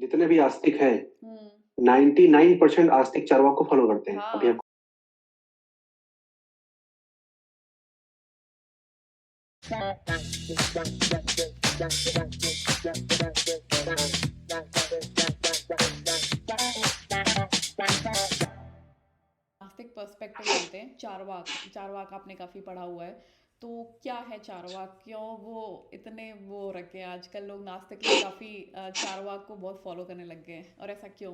जितने भी आस्तिक हैं, हम्म 99% आस्तिक चार्वाक को फॉलो करते हैं। अभी हाँ आपको नास्तिक पर्सपेक्टिव लेते हैं। चारवाक चारवाक आपने काफी पढ़ा हुआ है, तो क्या है चारवाक? क्यों वो इतने वो रखे हैं? आजकल लोग नास्तिक लोग काफी चारवाक को बहुत फॉलो करने लग गए हैं, और ऐसा क्यों?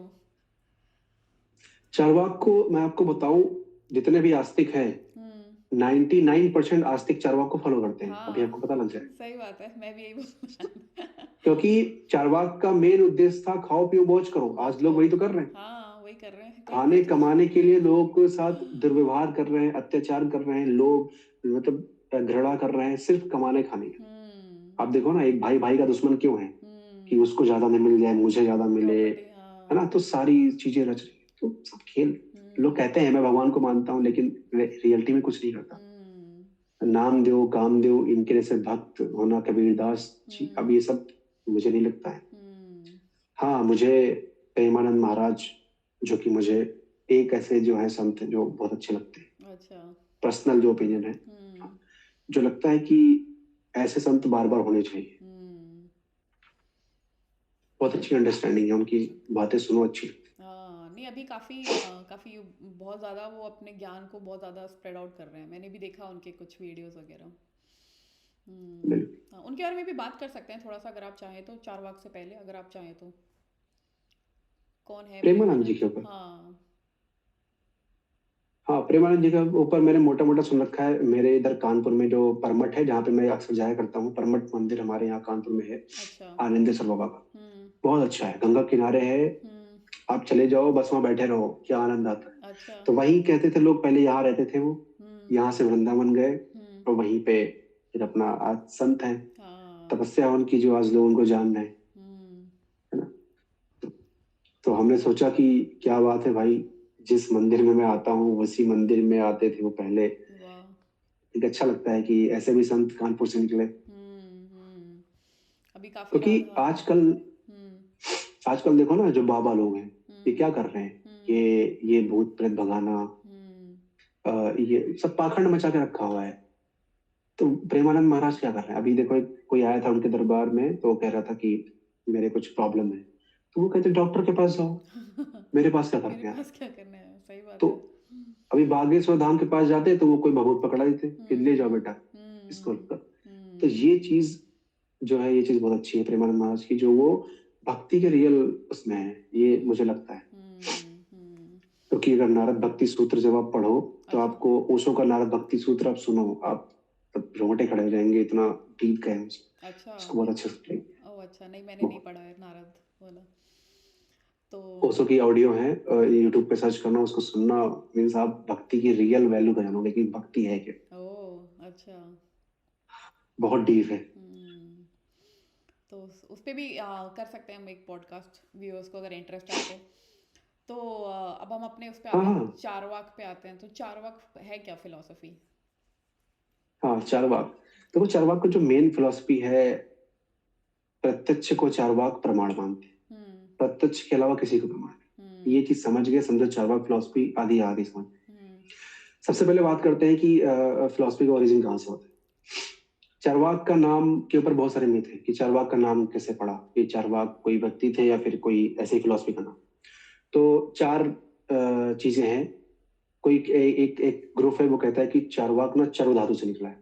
चार्वाक को मैं आपको बताऊं, जितने भी आस्तिक हैं, हम्म 99% आस्तिक चार्वाक को फॉलो करते हैं। अभी आपको हाँ पता लग जाए, सही बात है, मैं भी यही बोलना। क्योंकि चार्वाक का मेन उद्देश्य था खाओ पियो मौज करो। मौज आज लोग करो। वही तो कर रहे हैं। हाँ वही कर रहे हैं, कहीं खाने कुछ। कमाने के लिए लोगों के साथ दुर्व्यवहार कर रहे हैं, अत्याचार कर रहे हैं लोग, मतलब घृणा कर रहे हैं सिर्फ कमाने खाने के। हम्म आप देखो ना, एक भाई भाई का दुश्मन क्यों है? कि हम्म उसको ज्यादा नहीं मिल जाए, मुझे ज्यादा मिले, प्रॉपर्टी, है हाँ। ना? तो सारी चीजें रच रही हैं। तो सब खेल। लोग हम्म कहते हैं मैं भगवान को मानता हूँ, लेकिन रियलिटी में कुछ नहीं करता। हम्म नामदेव कामदेव इनके जैसे भक्त होना, कबीरदास जी, अब हम्म ये सब मुझे नहीं लगता है। हम्म हाँ, मुझे प्रेमानंद महाराज, जो कि मुझे एक ऐसे जो है संत जो बहुत अच्छे लगते हैं। अच्छा। पर्सनल जो ओपिनियन है, हम्म जो लगता है कि ऐसे संत बार बार होने चाहिए। हम्म बहुत अच्छी अंडरस्टैंडिंग है उनकी, बातें सुनो अच्छी लगती हाँ नहीं, अभी काफी काफी बहुत ज्यादा वो अपने ज्ञान को बहुत ज्यादा स्प्रेड आउट कर रहे हैं। मैंने भी देखा उनके कुछ वीडियोस वगैरह। है। बिल्कुल। हाँ, उनके बारे में भी बात कर सकते हैं थोड़ा सा, अगर आप चाहें तो। चारवाक से पहले अगर आप चाहें तो, कौन है प्रेमानंद जी प्रेमानंद? के ऊपर, हाँ। हाँ, प्रेमानंद जी के ऊपर मैंने मोटा मोटा सुन रखा है। मेरे इधर कानपुर में जो परमठ है, जहाँ पे मैं अक्सर जाया करता हूँ, परमठ मंदिर हमारे यहाँ कानपुर में है, अच्छा। आनंदेश्वर बाबा का। हम्म बहुत अच्छा है, गंगा किनारे है। हम्म आप चले जाओ, बस वहां बैठे रहो, क्या आनंद आता है। अच्छा। तो वहीं कहते थे लोग, पहले यहाँ रहते थे वो, हम्म यहाँ से वृंदावन गए हम्म और वहीं पे फिर अपना आज संत है। हाँ। तपस्या उनकी जो आज लोग उनको जान रहे हैं, हम्म है ना? तो हमने सोचा कि क्या बात है भाई, जिस मंदिर में मैं आता हूँ उसी मंदिर में आते थे वो पहले। वाह। एक अच्छा लगता है कि ऐसे भी संत कानपुर से निकले। हम्म। अभी काफी क्योंकि राधा। आजकल हम्म आजकल देखो ना, जो बाबा लोग हैं, ये हम्म क्या कर रहे हैं? हम्म ये भूत प्रेत भगाना, हम्म ये सब पाखंड मचा के रखा हुआ है। तो प्रेमानंद महाराज क्या कर रहे हैं? अभी देखो, कोई आया था उनके दरबार में, तो वो कह रहा था कि मेरे कुछ प्रॉब्लम है। तो वो कहते डॉक्टर के पास जाओ, मेरे पास क्या मेरे करने आए? पास क्या करना है, सही बात तो है। अभी बागेश्वर धाम के पास जाते तो वो कोई भभूत पकड़ा देते कि ले जाओ हम्म बेटा, इसको हम्म कर। तो हम्म ये चीज जो है, ये चीज बहुत अच्छी है प्रेमानंद महाराज की, जो वो भक्ति के रियल उसमें है, ये मुझे लगता है। हम्म। क्योंकि अगर नारद भक्ति सूत्र जब आप पढ़ो, तो अच्छा। आपको ओशो का नारद भक्ति सूत्र आप सुनो, आप तब रोंगटे खड़े हो जाएंगे, इतना डीप गए हैं अच्छा। उसको बहुत अच्छे से explain। ओ अच्छा, नहीं मैंने नहीं बहुत। पढ़ा है नारद वाला तो। ओशो की ऑडियो है, यूट्यूब पे सर्च करना, उसको सुनना। मीन्स आप भक्ति की रियल वैल्यू का जानोगे कि भक्ति है क्या। ओ अच्छा। बहुत डीप है। हम्म। तो उस पे भी कर सकते हैं हम एक पॉडकास्ट, व्यूअर्स को अगर इंटरेस्ट है तो अब हम अपने उस पे हाँ आते हैं, हाँ चारवाक पे आते हैं। तो चारवाक है क्या फिलॉसफी? हाँ, चारवाक। देखो, चारवाक का जो मेन फिलोसफी है, प्रत्यक्ष को चारवाक प्रमाण मानते हैं। हम्म प्रत्यक्ष के अलावा किसी को प्रमाण नहीं। हम्म ये चीज समझ गए, समझो चारवाक फिलोसफी आदि आदि समझ। हम्म सबसे पहले बात करते हैं कि फिलोसफी का ओरिजिन कहाँ से होता है। चारवाक का नाम के ऊपर बहुत सारे मिथ हैं कि चारवाक का नाम कैसे पड़ा, कि चारवाक कोई व्यक्ति थे या फिर कोई ऐसे फिलोसफी का नाम। तो चार चीजें हैं। कोई एक एक ग्रुप है, वो कहता है कि चारवाक ना चरु धातु से निकला है।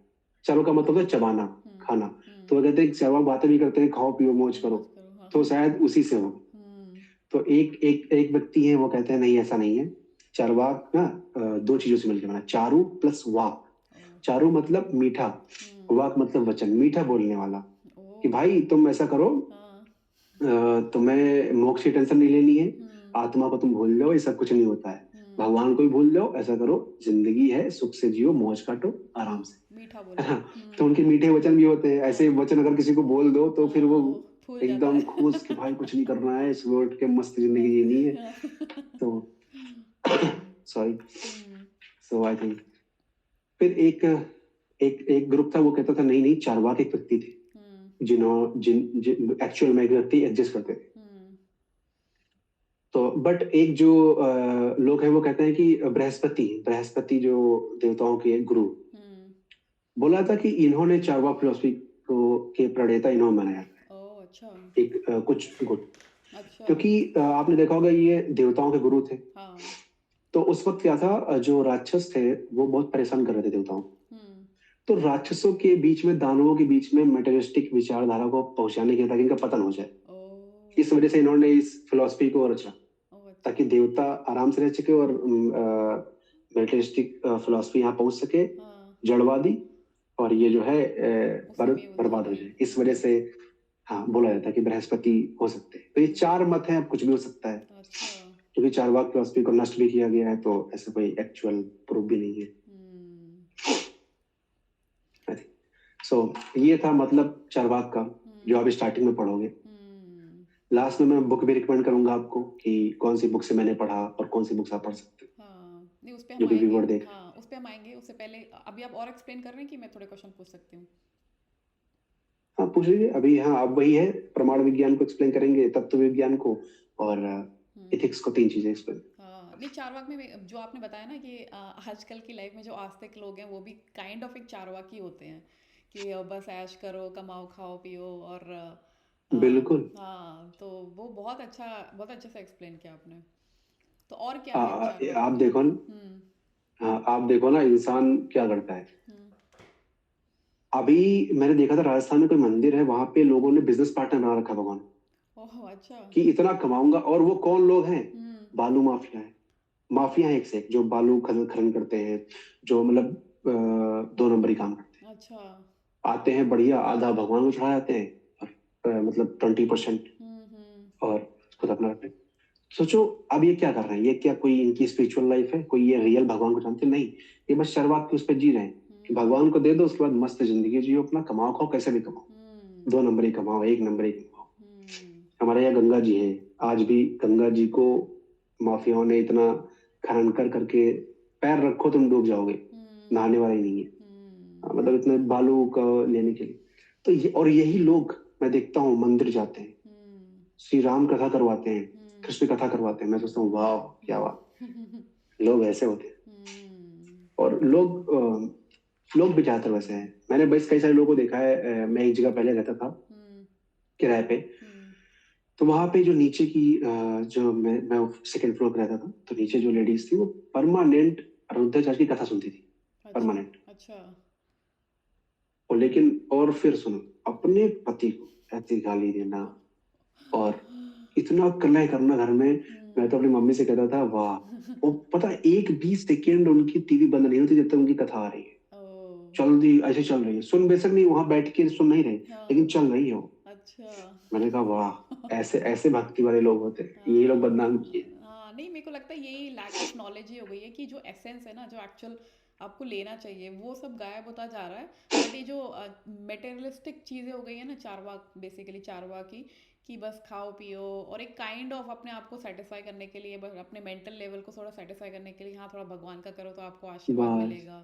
चरु का मतलब है चबाना, खाना। तो वो कहते हैं कि चारवाक बातें भी करते हैं, खाओ पियो मौज करो। मौज करो, हाँ तो हाँ। शायद उसी से हो। हम्म तो एक एक एक व्यक्ति है, वो कहते हैं नहीं, ऐसा नहीं है। चारवाक ना दो चीजों से मिलकर बना, चारु प्लस वाक। ओ। चारु मतलब मीठा, हम्म वाक मतलब वचन, मीठा बोलने वाला। ओ। कि भाई तुम ऐसा करो, हाँ। तुम्हें मोक्ष की टेंशन नहीं लेनी है, हम्म आत्मा को तुम भूल जाओ, ये सब कुछ नहीं होता है। हम्म भगवान को ही भूल जाओ, ऐसा करो, जिंदगी है, सुख से जियो, मौज काटो, आराम से। मीठा बोलो। है ना? तो उनके मीठे वचन भी होते हैं। ऐसे हाँ वचन अगर किसी को बोल दो, तो फिर वो हाँ, वो फूल जाता एकदम है। खुश कि भाई कुछ नहीं करना है, सुबह उठ के मस्त जिंदगी जीनी है। तो sorry, hmm so I think फिर एक एक एक ग्रुप था, वो कहता था नहीं नहीं, चारवाक एक व्यक्ति थे, हम्म जिन्हों जिन, जिन एक्चुअल में एक व्यक्ति एग्जिस्ट करते थे। हम्म बट एक जो लोग हैं वो कहते हैं कि बृहस्पति बृहस्पति जो देवताओं के गुरु, हम्म। बोला था कि इन्होंने चार्वाक फिलोसफी को के प्रणेता इन्होंने बनाया ओह अच्छा। एक कुछ गुट, अच्छा। क्योंकि आपने देखा होगा ये देवताओं के गुरु थे। हाँ। तो उस वक्त क्या था, जो राक्षस थे वो बहुत परेशान कर रहे थे देवताओं को। हम्म। तो राक्षसों के बीच में, दानवों के बीच में मेटेरियलिस्टिक विचारधारा को पहुंचाने के लिए, ताकि इनका पतन हो जाए, इस ओह। वजह से इन्होंने इस फिलोसफी को रचा, ओह अच्छा। ताकि देवता आराम से रह सके और मेटेरियलिस्टिक फिलोसफी यहाँ पहुंच सके, हाँ। जड़वादी, और ये जो है उसी में उलझा बर्बाद हो रहे। जाए। इस वजह से हाँ बोला जाता है कि बृहस्पति हो सकते हैं। तो ये चार मत हैं, अब कुछ भी हो सकता है, अच्छा। क्योंकि चारवाक फिलोसफी को नष्ट भी किया गया है, तो ऐसा कोई एक्चुअल प्रूफ भी नहीं है। हम्म। सो ये था मतलब चारवाक का, जो आप हम्म। स्टार्टिंग में पढ़ोगे। हम्म। लास्ट में मैं बुक भी रिकमेंड करूंगा आपको कि कौन सी बुक से मैंने पढ़ा और कौन सी बुक्स आप पढ़ सकते हो, हाँ नहीं उस पे हम जो भी आएंगे। वीवर्ड देख। हाँ उस पे हम आएंगे, उससे पहले अभी आप और एक्सप्लेन कर रहे हैं कि मैं थोड़े क्वेश्चन पूछ सकती हूँ? हाँ पूछ लीजिए अभी। हाँ अब वही है, प्रमाण विज्ञान को एक्सप्लेन करेंगे, तत्व विज्ञान को, और हम्म। इथिक्स को, तीन चीजें एक्सप्लेन। हाँ नहीं चारवाक में जो आपने बताया ना कि आजकल की लाइफ में जो आस्तिक लोग हैं वो भी काइंड ऑफ एक चारवाक ही होते हैं कि बस ऐश करो, कमाओ, खाओ, पियो और बिल्कुल। हाँ तो वो बहुत अच्छा से एक्सप्लेन किया आपने। तो और क्या आ, है चारवाक आप में? देखो ना, हाँ, आप देखो ना इंसान क्या करता है। हम्म। अभी मैंने देखा था राजस्थान में कोई मंदिर है, वहां पे लोगों ने बिजनेस पार्टनर बना रखा भगवान, ओह अच्छा। कि इतना कमाऊंगा। और वो कौन लोग हैं? हम्म। बालू माफिया है। माफिया है एक से एक, जो बालू खनन खनन करते हैं, जो मतलब दो नंबरी काम करते अच्छा। हैं। आते हैं बढ़िया, आधा भगवान को चढ़ा जाते हैं, और मतलब 20% हम्म। और खुद अपना रखते हैं। सोचो, अब ये क्या कर रहे हैं? ये क्या कोई इनकी स्पिरिचुअल लाइफ है? कोई ये रियल भगवान को जानते? नहीं, ये बस शर्वाक के उस पर जी रहे हैं कि भगवान को दे दो, उसके बाद मस्त जिंदगी जियो, अपना कमाओ खाओ, कैसे भी कमाओ, हम्म। दो नंबरी कमाओ, एक नंबरी कमाओ। हम्म। हमारे यहाँ गंगा जी है, आज भी गंगा जी को माफियाओं ने इतना खनन कर करके, पैर रखो तुम डूब जाओगे, हम्म। नहाने वाला ही नहीं है। हम्म। मतलब इतने बालू का लेने के लिए। तो ये, और यही लोग मैं देखता हूँ मंदिर जाते हैं, हम्म। श्री राम कथा करवाते हैं, हम्म। कृष्ण कथा करवाते हैं। मैं सोचता हूँ वाह क्या बात, हम्म। लोग ऐसे होते हैं। हम्म। और लोग भी ज्यादातर वैसे हैं। मैंने बस कई सारे लोगों को देखा है। मैं एक जगह पहले रहता था हम्म। किराए पे, हम्म। तो वहां पे जो नीचे की जो मैं सेकंड फ्लोर पे रहता था, तो नीचे जो लेडीज थी वो परमानेंट रुद्राचार्य की कथा सुनती थी, अच्छा। परमानेंट। अच्छा। और लेकिन और फिर सुनो, अपने पति को ऐसी गाली देना और इतना कलह करना घर में। मैं तो अपनी मम्मी से कहता था वाह। वो पता है, एक भी सेकेंड उनकी टीवी बंद नहीं होती जब तक उनकी कथा आ रही है। ओ। चल रही, ऐसे चल रही है, सुन बेशक नहीं, वहां बैठ के सुन नहीं रहे, लेकिन हाँ। चल रही है वो। अच्छा। मैंने कहा वाह, ऐसे ऐसे भक्ति वाले लोग होते हैं, यही लोग बदनाम हाँ। किए। हाँ नहीं मेरे को लगता है यही लैक ऑफ नॉलेज ही हो गई है कि जो एसेंस है ना, जो एक्चुअल आपको लेना चाहिए वो सब गायब होता जा रहा है। बट ये जो मेटेरियलिस्टिक चीज़ें हो गई है ना, चारवाक बेसिकली चारवाक की, कि बस खाओ पियो और एक काइंड ऑफ अपने आप को सेटिस्फाई करने के लिए, बस अपने मेंटल लेवल को थोड़ा सेटिस्फाई करने के लिए, हाँ थोड़ा भगवान का करो तो आपको आशीर्वाद बस मिलेगा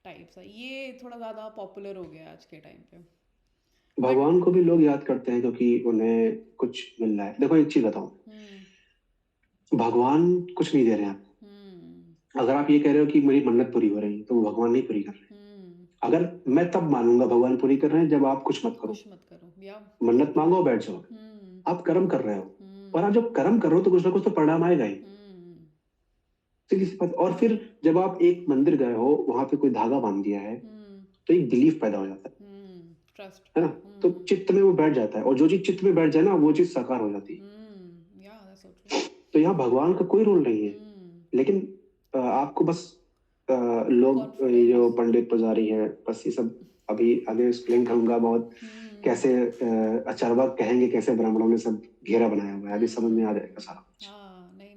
टाइप सा, ये थोड़ा ज़्यादा पॉपुलर हो गया आज के टाइम पे। बट भगवान को भी लोग याद करते हैं क्योंकि उन्हें कुछ मिल रहा है। देखो एक चीज बताऊं, हम्म। भगवान कुछ नहीं दे रहे हैं आपको। हम्म। अगर आप ये कह रहे हो कि मेरी मन्नत पूरी हो रही है, तो वो भगवान नहीं पूरी कर रहे हैं। हम्म। अगर मैं तब मानूंगा भगवान पूरी कर रहे हैं जब आप कुछ मत करो, कुछ मत करो या। मन्नत मांगो और बैठ जाओ। हम्म। आप कर्म कर रहे हो, और आप हम्म। जब कर्म कर रहे हो तो कुछ ना कुछ तो परिणाम आएगा ही, हम्म। सीधी सी बात। और फिर जब आप एक मंदिर गए हो, वहां पे कोई धागा बांध दिया है, हम्म। तो एक बिलीफ पैदा हो जाता ट्रस्ट। है ना? तो चित्त में वो बैठ जाता है, और जो चीज चित्त में बैठ जाए ना, वो चीज साकार हो जाती है। या दैट्स सो ट्रू। तो यहाँ भगवान का कोई रोल नहीं है, हम्म। लेकिन आपको बस लोग ये जो कॉन्फिडेंस। पंडित पुजारी है, बस ये सब, अभी आगे एक्सप्लेन करूंगा बहुत, हम्म। कैसे अचार्यवाक कहेंगे कैसे ब्राह्मणों ने सब घेरा बनाया हुआ है, अभी समझ में आ जाएगा हम्म। सारा कुछ। हाँ नहीं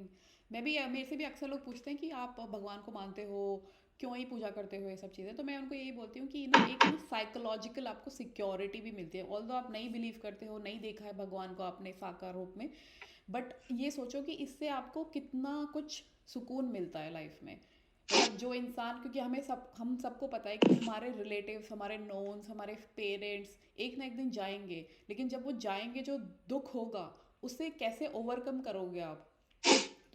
मैं भी, मेरे से भी अक्सर लोग पूछते हैं कि आप भगवान को मानते हो, क्यों ही पूजा करते हो, ये सब चीज़ें। तो मैं उनको यही बोलती हूँ कि ना एक है ना साइकोलॉजिकल आपको सिक्योरिटी भी मिलती है, ऑल्दो आप नहीं बिलीव करते हो, नहीं देखा है भगवान को आपने साकार रूप में, बट ये सोचो कि इससे आपको कितना कुछ सुकून मिलता है लाइफ में। मतलब जो इंसान, क्योंकि हम सबको पता है कि हमारे रिलेटिव्स, हमारे नोन्स, हमारे पेरेंट्स एक ना एक दिन जाएंगे, लेकिन जब वो जाएंगे जो दुख होगा उसे कैसे ओवरकम करोगे आप?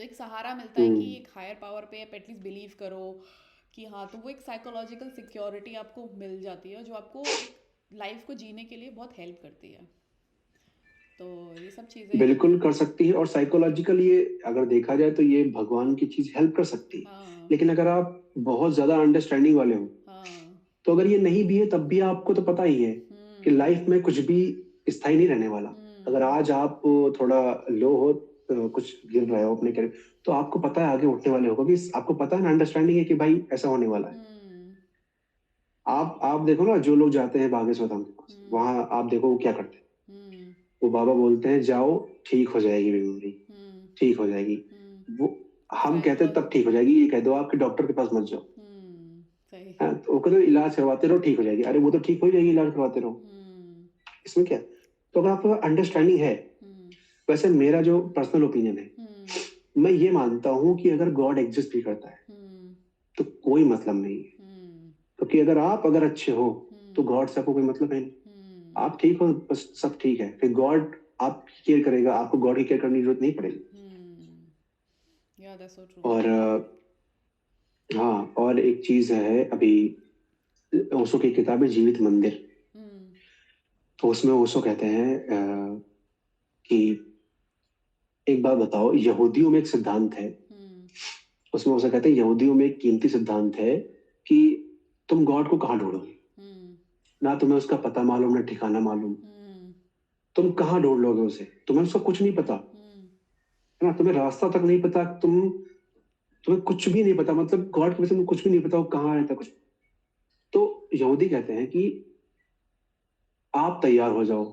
तो एक सहारा मिलता है कि हम्म। एक हायर पावर पे आप एटलीस्ट बिलीव करो कि हाँ, तो वो एक साइकोलॉजिकल सिक्योरिटी आपको मिल जाती है जो आपको एक लाइफ को जीने के लिए बहुत हेल्प करती है। तो ये सब चीज़ें। बिल्कुल कर सकती है, और साइकोलॉजिकल ये अगर देखा जाए तो ये भगवान की चीज हेल्प कर सकती है। हाँ। लेकिन अगर आप बहुत ज्यादा अंडरस्टैंडिंग वाले हो, हाँ। तो अगर ये नहीं भी है तब भी आपको तो पता ही है कि हम्म। लाइफ में कुछ भी स्थायी नहीं रहने वाला। अगर हम्म। आज आप थोड़ा लो हो, कुछ गिर रहे हो अपने करियर, तो आपको पता है आगे उठने वाले हो, क्योंकि आपको पता है ना, अंडरस्टैंडिंग है कि भाई ऐसा होने वाला है। हम्म। आप देखो ना, जो लोग जाते हैं बागेश्वर धाम के पास, हम्म। वहां आप देखो वो क्या करते हैं। हम्म। वो बाबा बोलते हैं जाओ, ठीक हो जाएगी बीमारी, हम्म। ठीक हो जाएगी। हम्म। वो हम कहते हैं तब साइकोलॉजी। ठीक हो जाएगी, ये कह दो आपके डॉक्टर के पास मत जाओ। सही। हाँ, तो वो कहते हैं इलाज करवाते रहो ठीक हो जाएगी, अरे वो तो ठीक हो ही जाएगी इलाज करवाते रहो, हम्म। इसमें क्या है? तो अगर आपको अंडरस्टैंडिंग है, हम्म। वैसे मेरा जो पर्सनल ओपिनियन है, हम्म। मैं ये मानता हूँ कि अगर गॉड एग्जिस्ट भी करता है हम्म। तो कोई मतलब नहीं है। हम्म। क्योंकि अगर अच्छे हो तो हम्म। गॉड से आपको कोई मतलब है नहीं। हम्म। आप ठीक हो बस, सब ठीक है, फिर गॉड आपकी केयर करेगा, आपको गॉड की केयर करने की जरूरत नहीं पड़ेगी। हम्म। या दैट्स सो ट्रू। और हाँ, और एक चीज है अभी, ओशो की किताब है जीवित मंदिर। हम्म। तो उसमें ओशो कहते हैं कि एक बात बताओ, यहूदियों में एक सिद्धांत है, हम्म। उसमें ओशो कहते हैं यहूदियों में एक कीमती सिद्धांत है कि तुम गॉड को कहाँ ढूंढोगे? हम्म। ना तुम्हें उसका पता मालूम, ना ठिकाना मालूम। हम्म। तुम कहाँ ढूंढ लोगे उसे? तुम्हें उसका कुछ नहीं पता, हम्म। है ना? तुम्हें रास्ता तक नहीं पता, तुम्हें कुछ भी नहीं पता, मतलब गॉड के बारे में कुछ भी नहीं पता, वो कहाँ रहता है कुछ। तो यहूदी कहते हैं कि आप तैयार हो जाओ,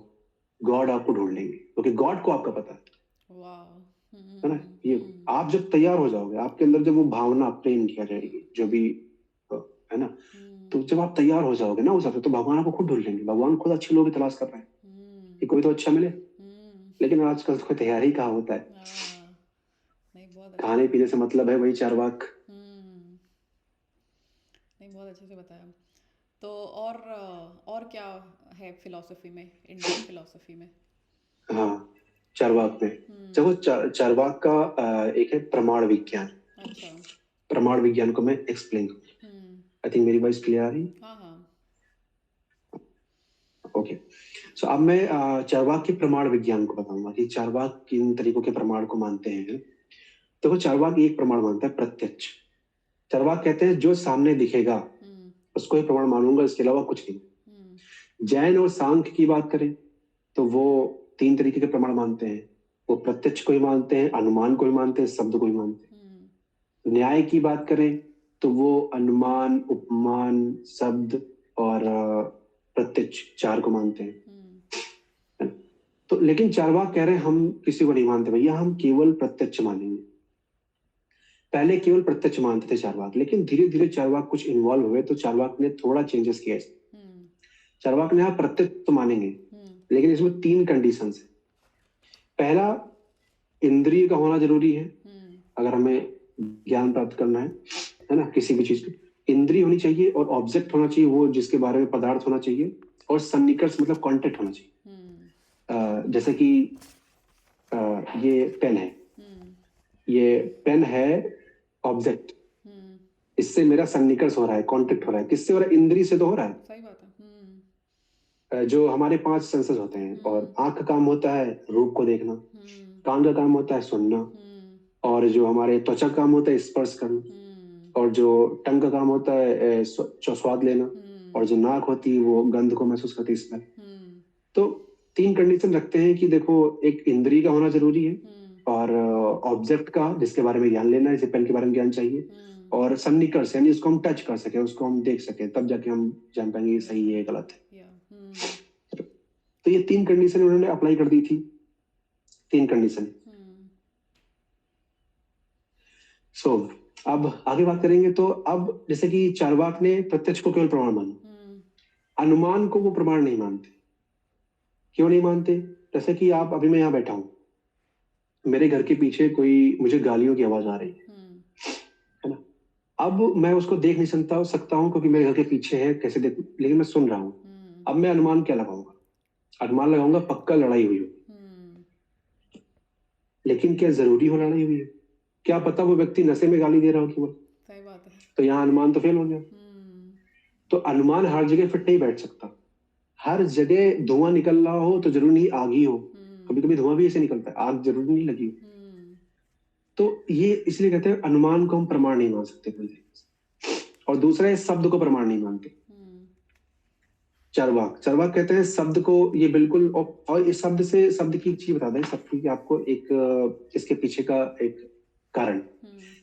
गॉड आपको ढूंढ लेंगे, क्योंकि गॉड को आपका पता वाह। है ना। हम्म। ये हम्म। आप जब तैयार हो जाओगे, आपके अंदर जब वो भावना प्रेम किया जाएगी जो भी, हम्म। है ना, हम्म। तो जब आप तैयार हो जाओगे ना उस हिसाब से, तो भगवान आपको खुद ढूंढ लेंगे। भगवान खुद अच्छे लोग की तलाश कर रहे हैं हम्म। कि कोई तो अच्छा मिले। हम्म। लेकिन आजकल तो कोई तैयार ही कहाँ होता है। हाँ। नहीं, बहुत अच्छे खाने से। पीने से मतलब है, वही चार वाक। हम्म। नहीं, बहुत अच्छे से बताया। तो और क्या है फिलॉसफी में, इंडियन फिलॉसफी में? हाँ, चारवाक में, हम्म। देखो चारवाक का एक है प्रमाण विज्ञान। अच्छा। प्रमाण विज्ञान को मैं एक्सप्लेन करूँ, हम्म। आई थिंक मेरी वॉइस क्लियर आ रही। हाँ, हाँ। ओके, सो अब मैं चारवाक के प्रमाण विज्ञान को बताऊंगा कि चारवाक किन तरीकों के प्रमाण को मानते हैं। देखो, चारवाक एक प्रमाण मानता है, प्रत्यक्ष। चारवाक कहते हैं जो सामने दिखेगा हम्म। उसको ही प्रमाण मानूंगा, इसके अलावा कुछ नहीं। हम्म। जैन और सांख्य की बात करें तो वो तीन तरीके के प्रमाण मानते हैं। वो प्रत्यक्ष को ही मानते हैं, अनुमान को ही मानते हैं, शब्द को ही मानते हम्म। हैं। न्याय की बात करें तो वो अनुमान, उपमान, शब्द और प्रत्यक्ष, चार को मानते हैं। हम्म। तो लेकिन चारवाक कह रहे हैं हम किसी को नहीं मानते भैया, हम केवल प्रत्यक्ष मानेंगे। पहले केवल प्रत्यक्ष मानते थे चारवाक, लेकिन धीरे धीरे चारवाक कुछ इन्वॉल्व हुए तो चारवाक ने थोड़ा चेंजेस किया इसमें। हम्म। चारवाक ने यहाँ प्रत्यक्ष तो मानेंगे, हम्म। लेकिन इसमें तीन कंडीशन है। पहला, इंद्रिय का होना जरूरी है। हम्म। अगर हमें ज्ञान प्राप्त करना है ना, किसी भी चीज की इंद्रिय होनी चाहिए, और ऑब्जेक्ट होना चाहिए वो जिसके बारे में, पदार्थ होना चाहिए, और सन्निकर्ष मतलब कांटेक्ट होना चाहिए। हम्म। जैसे कि ये पेन है, हम्म। ये पेन है ऑब्जेक्ट, हम्म। इससे मेरा सन्निकर्ष हो रहा है, कांटेक्ट हो रहा है, किससे हो रहा है? इंद्रिय से तो हो रहा है। सही बात है। हम्म। जो हमारे पांच सेंसेस होते हैं, और हम्म। आंख का काम होता है रूप को देखना, हम्म। कान का काम होता है सुनना, हम्म। और जो हमारे त्वचा का काम होता है स्पर्श करना, हम्म। और जो टंग का काम होता है स्वाद लेना, और हम्म। जो नाक होती है वो गंध को महसूस करती है, स्मेल। हम्म। तो तीन कंडीशन रखते हैं कि देखो, एक इंद्रिय का होना जरूरी है, हम्म। और ऑब्जेक्ट का जिसके बारे में ज्ञान लेना है, जैसे पेन के बारे में ज्ञान चाहिए, हम्म। और सन्निकर्ष यानी उसको हम टच कर सके, उसको हम देख सके, तब जाके हम जान पाएंगे ये सही है गलत या। हम्म। है। तो ये तीन कंडीशन उन्होंने अप्लाई कर दी थी, तीन कंडीशन। हम्म। सो अब आगे बात करेंगे, तो अब जैसे कि चारवाक ने प्रत्यक्ष को केवल प्रमाण माना, हम्म। अनुमान को वो प्रमाण नहीं मानते। क्यों नहीं मानते? जैसे कि आप, अभी मैं यहाँ बैठा हूँ, मेरे घर के पीछे कोई, मुझे गालियों की आवाज आ रही हम्म। है ना। अब मैं उसको देख नहीं सकता हूँ क्योंकि मेरे घर के पीछे है, कैसे देखूं, लेकिन मैं सुन रहा हूँ। हम्म। अब मैं अनुमान क्या लगाऊंगा? अनुमान लगाऊंगा पक्का लड़ाई हुई हो। हम्म। लेकिन क्या जरूरी हो लड़ाई हुई है? क्या पता वो व्यक्ति नशे में गाली दे रहा हो केवल, सही बात है। तो यहाँ अनुमान तो फेल हो गया। तो अनुमान हर जगह फिट नहीं बैठ सकता। हर जगह धुआं निकल रहा हो तो जरूरी नहीं आग ही हो, कभी कभी धुआं भी ऐसे निकलता है, आग जरूरी नहीं लगी हो। तो ये इसलिए कहते हैं अनुमान को हम प्रमाण नहीं मान सकते कोई। और दूसरा है शब्द को प्रमाण नहीं मानते। चार्वाक चार्वाक कहते हैं शब्द को ये बिल्कुल, और इस शब्द से, शब्द की एक चीज बता दें सबकी, आपको एक इसके पीछे का एक कारण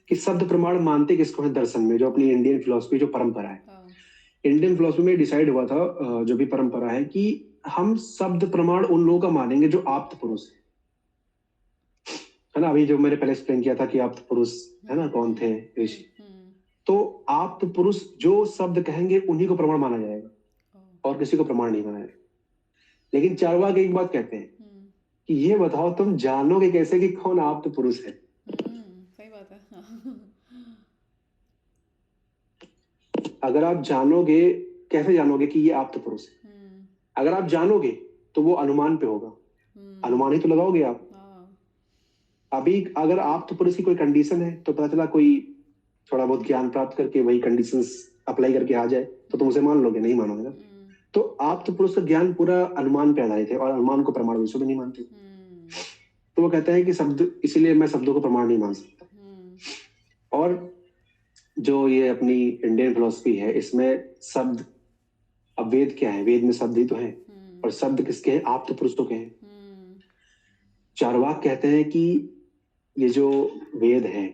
कि शब्द प्रमाण मानते किसको है दर्शन में, जो अपनी इंडियन फिलोसफी जो परंपरा है, इंडियन फिलोसफी में डिसाइड हुआ था, जो भी परंपरा है, कि हम शब्द प्रमाण उन लोगों का मानेंगे जो आप्त पुरुष है ना। अभी जो मैंने पहले एक्सप्लेन किया था कि आप्त पुरुष है ना कौन थे, ऋषि। तो आप्त पुरुष जो शब्द कहेंगे उन्हीं को प्रमाण माना जाएगा और किसी को प्रमाण नहीं माना जाएगा। लेकिन चार्वाक एक बात कहते हैं कि ये बताओ तुम जानोगे कैसे कि कौन आप्त पुरुष है। सही बात है। अगर आप जानोगे, कैसे जानोगे कि ये आप्त पुरुष है? अगर आप जानोगे तो वो अनुमान पे होगा, अनुमान ही तो लगाओगे आप। अभी अगर आप्त पुरुष की कोई कंडीशन है तो पता चला कोई थोड़ा बहुत ज्ञान प्राप्त करके वही कंडीशंस अप्लाई करके आ जाए तो तुम उसे मान लोगे, नहीं मानोगे ना। तो आप्त पुरुष का ज्ञान पूरा अनुमान पे आधारित है और अनुमान को प्रमाण विश्व भी नहीं मानते। तो वो कहता है कि शब्द, इसीलिए मैं शब्दों को प्रमाण नहीं मान सकता। और जो ये अपनी इंडियन फिलोसफी है इसमें शब्द, अब वेद क्या है, वेद में शब्द ही तो है, और शब्द किसके हैं, आप्त पुरुषों के हैं। चार्वाक कहते हैं कि ये जो वेद है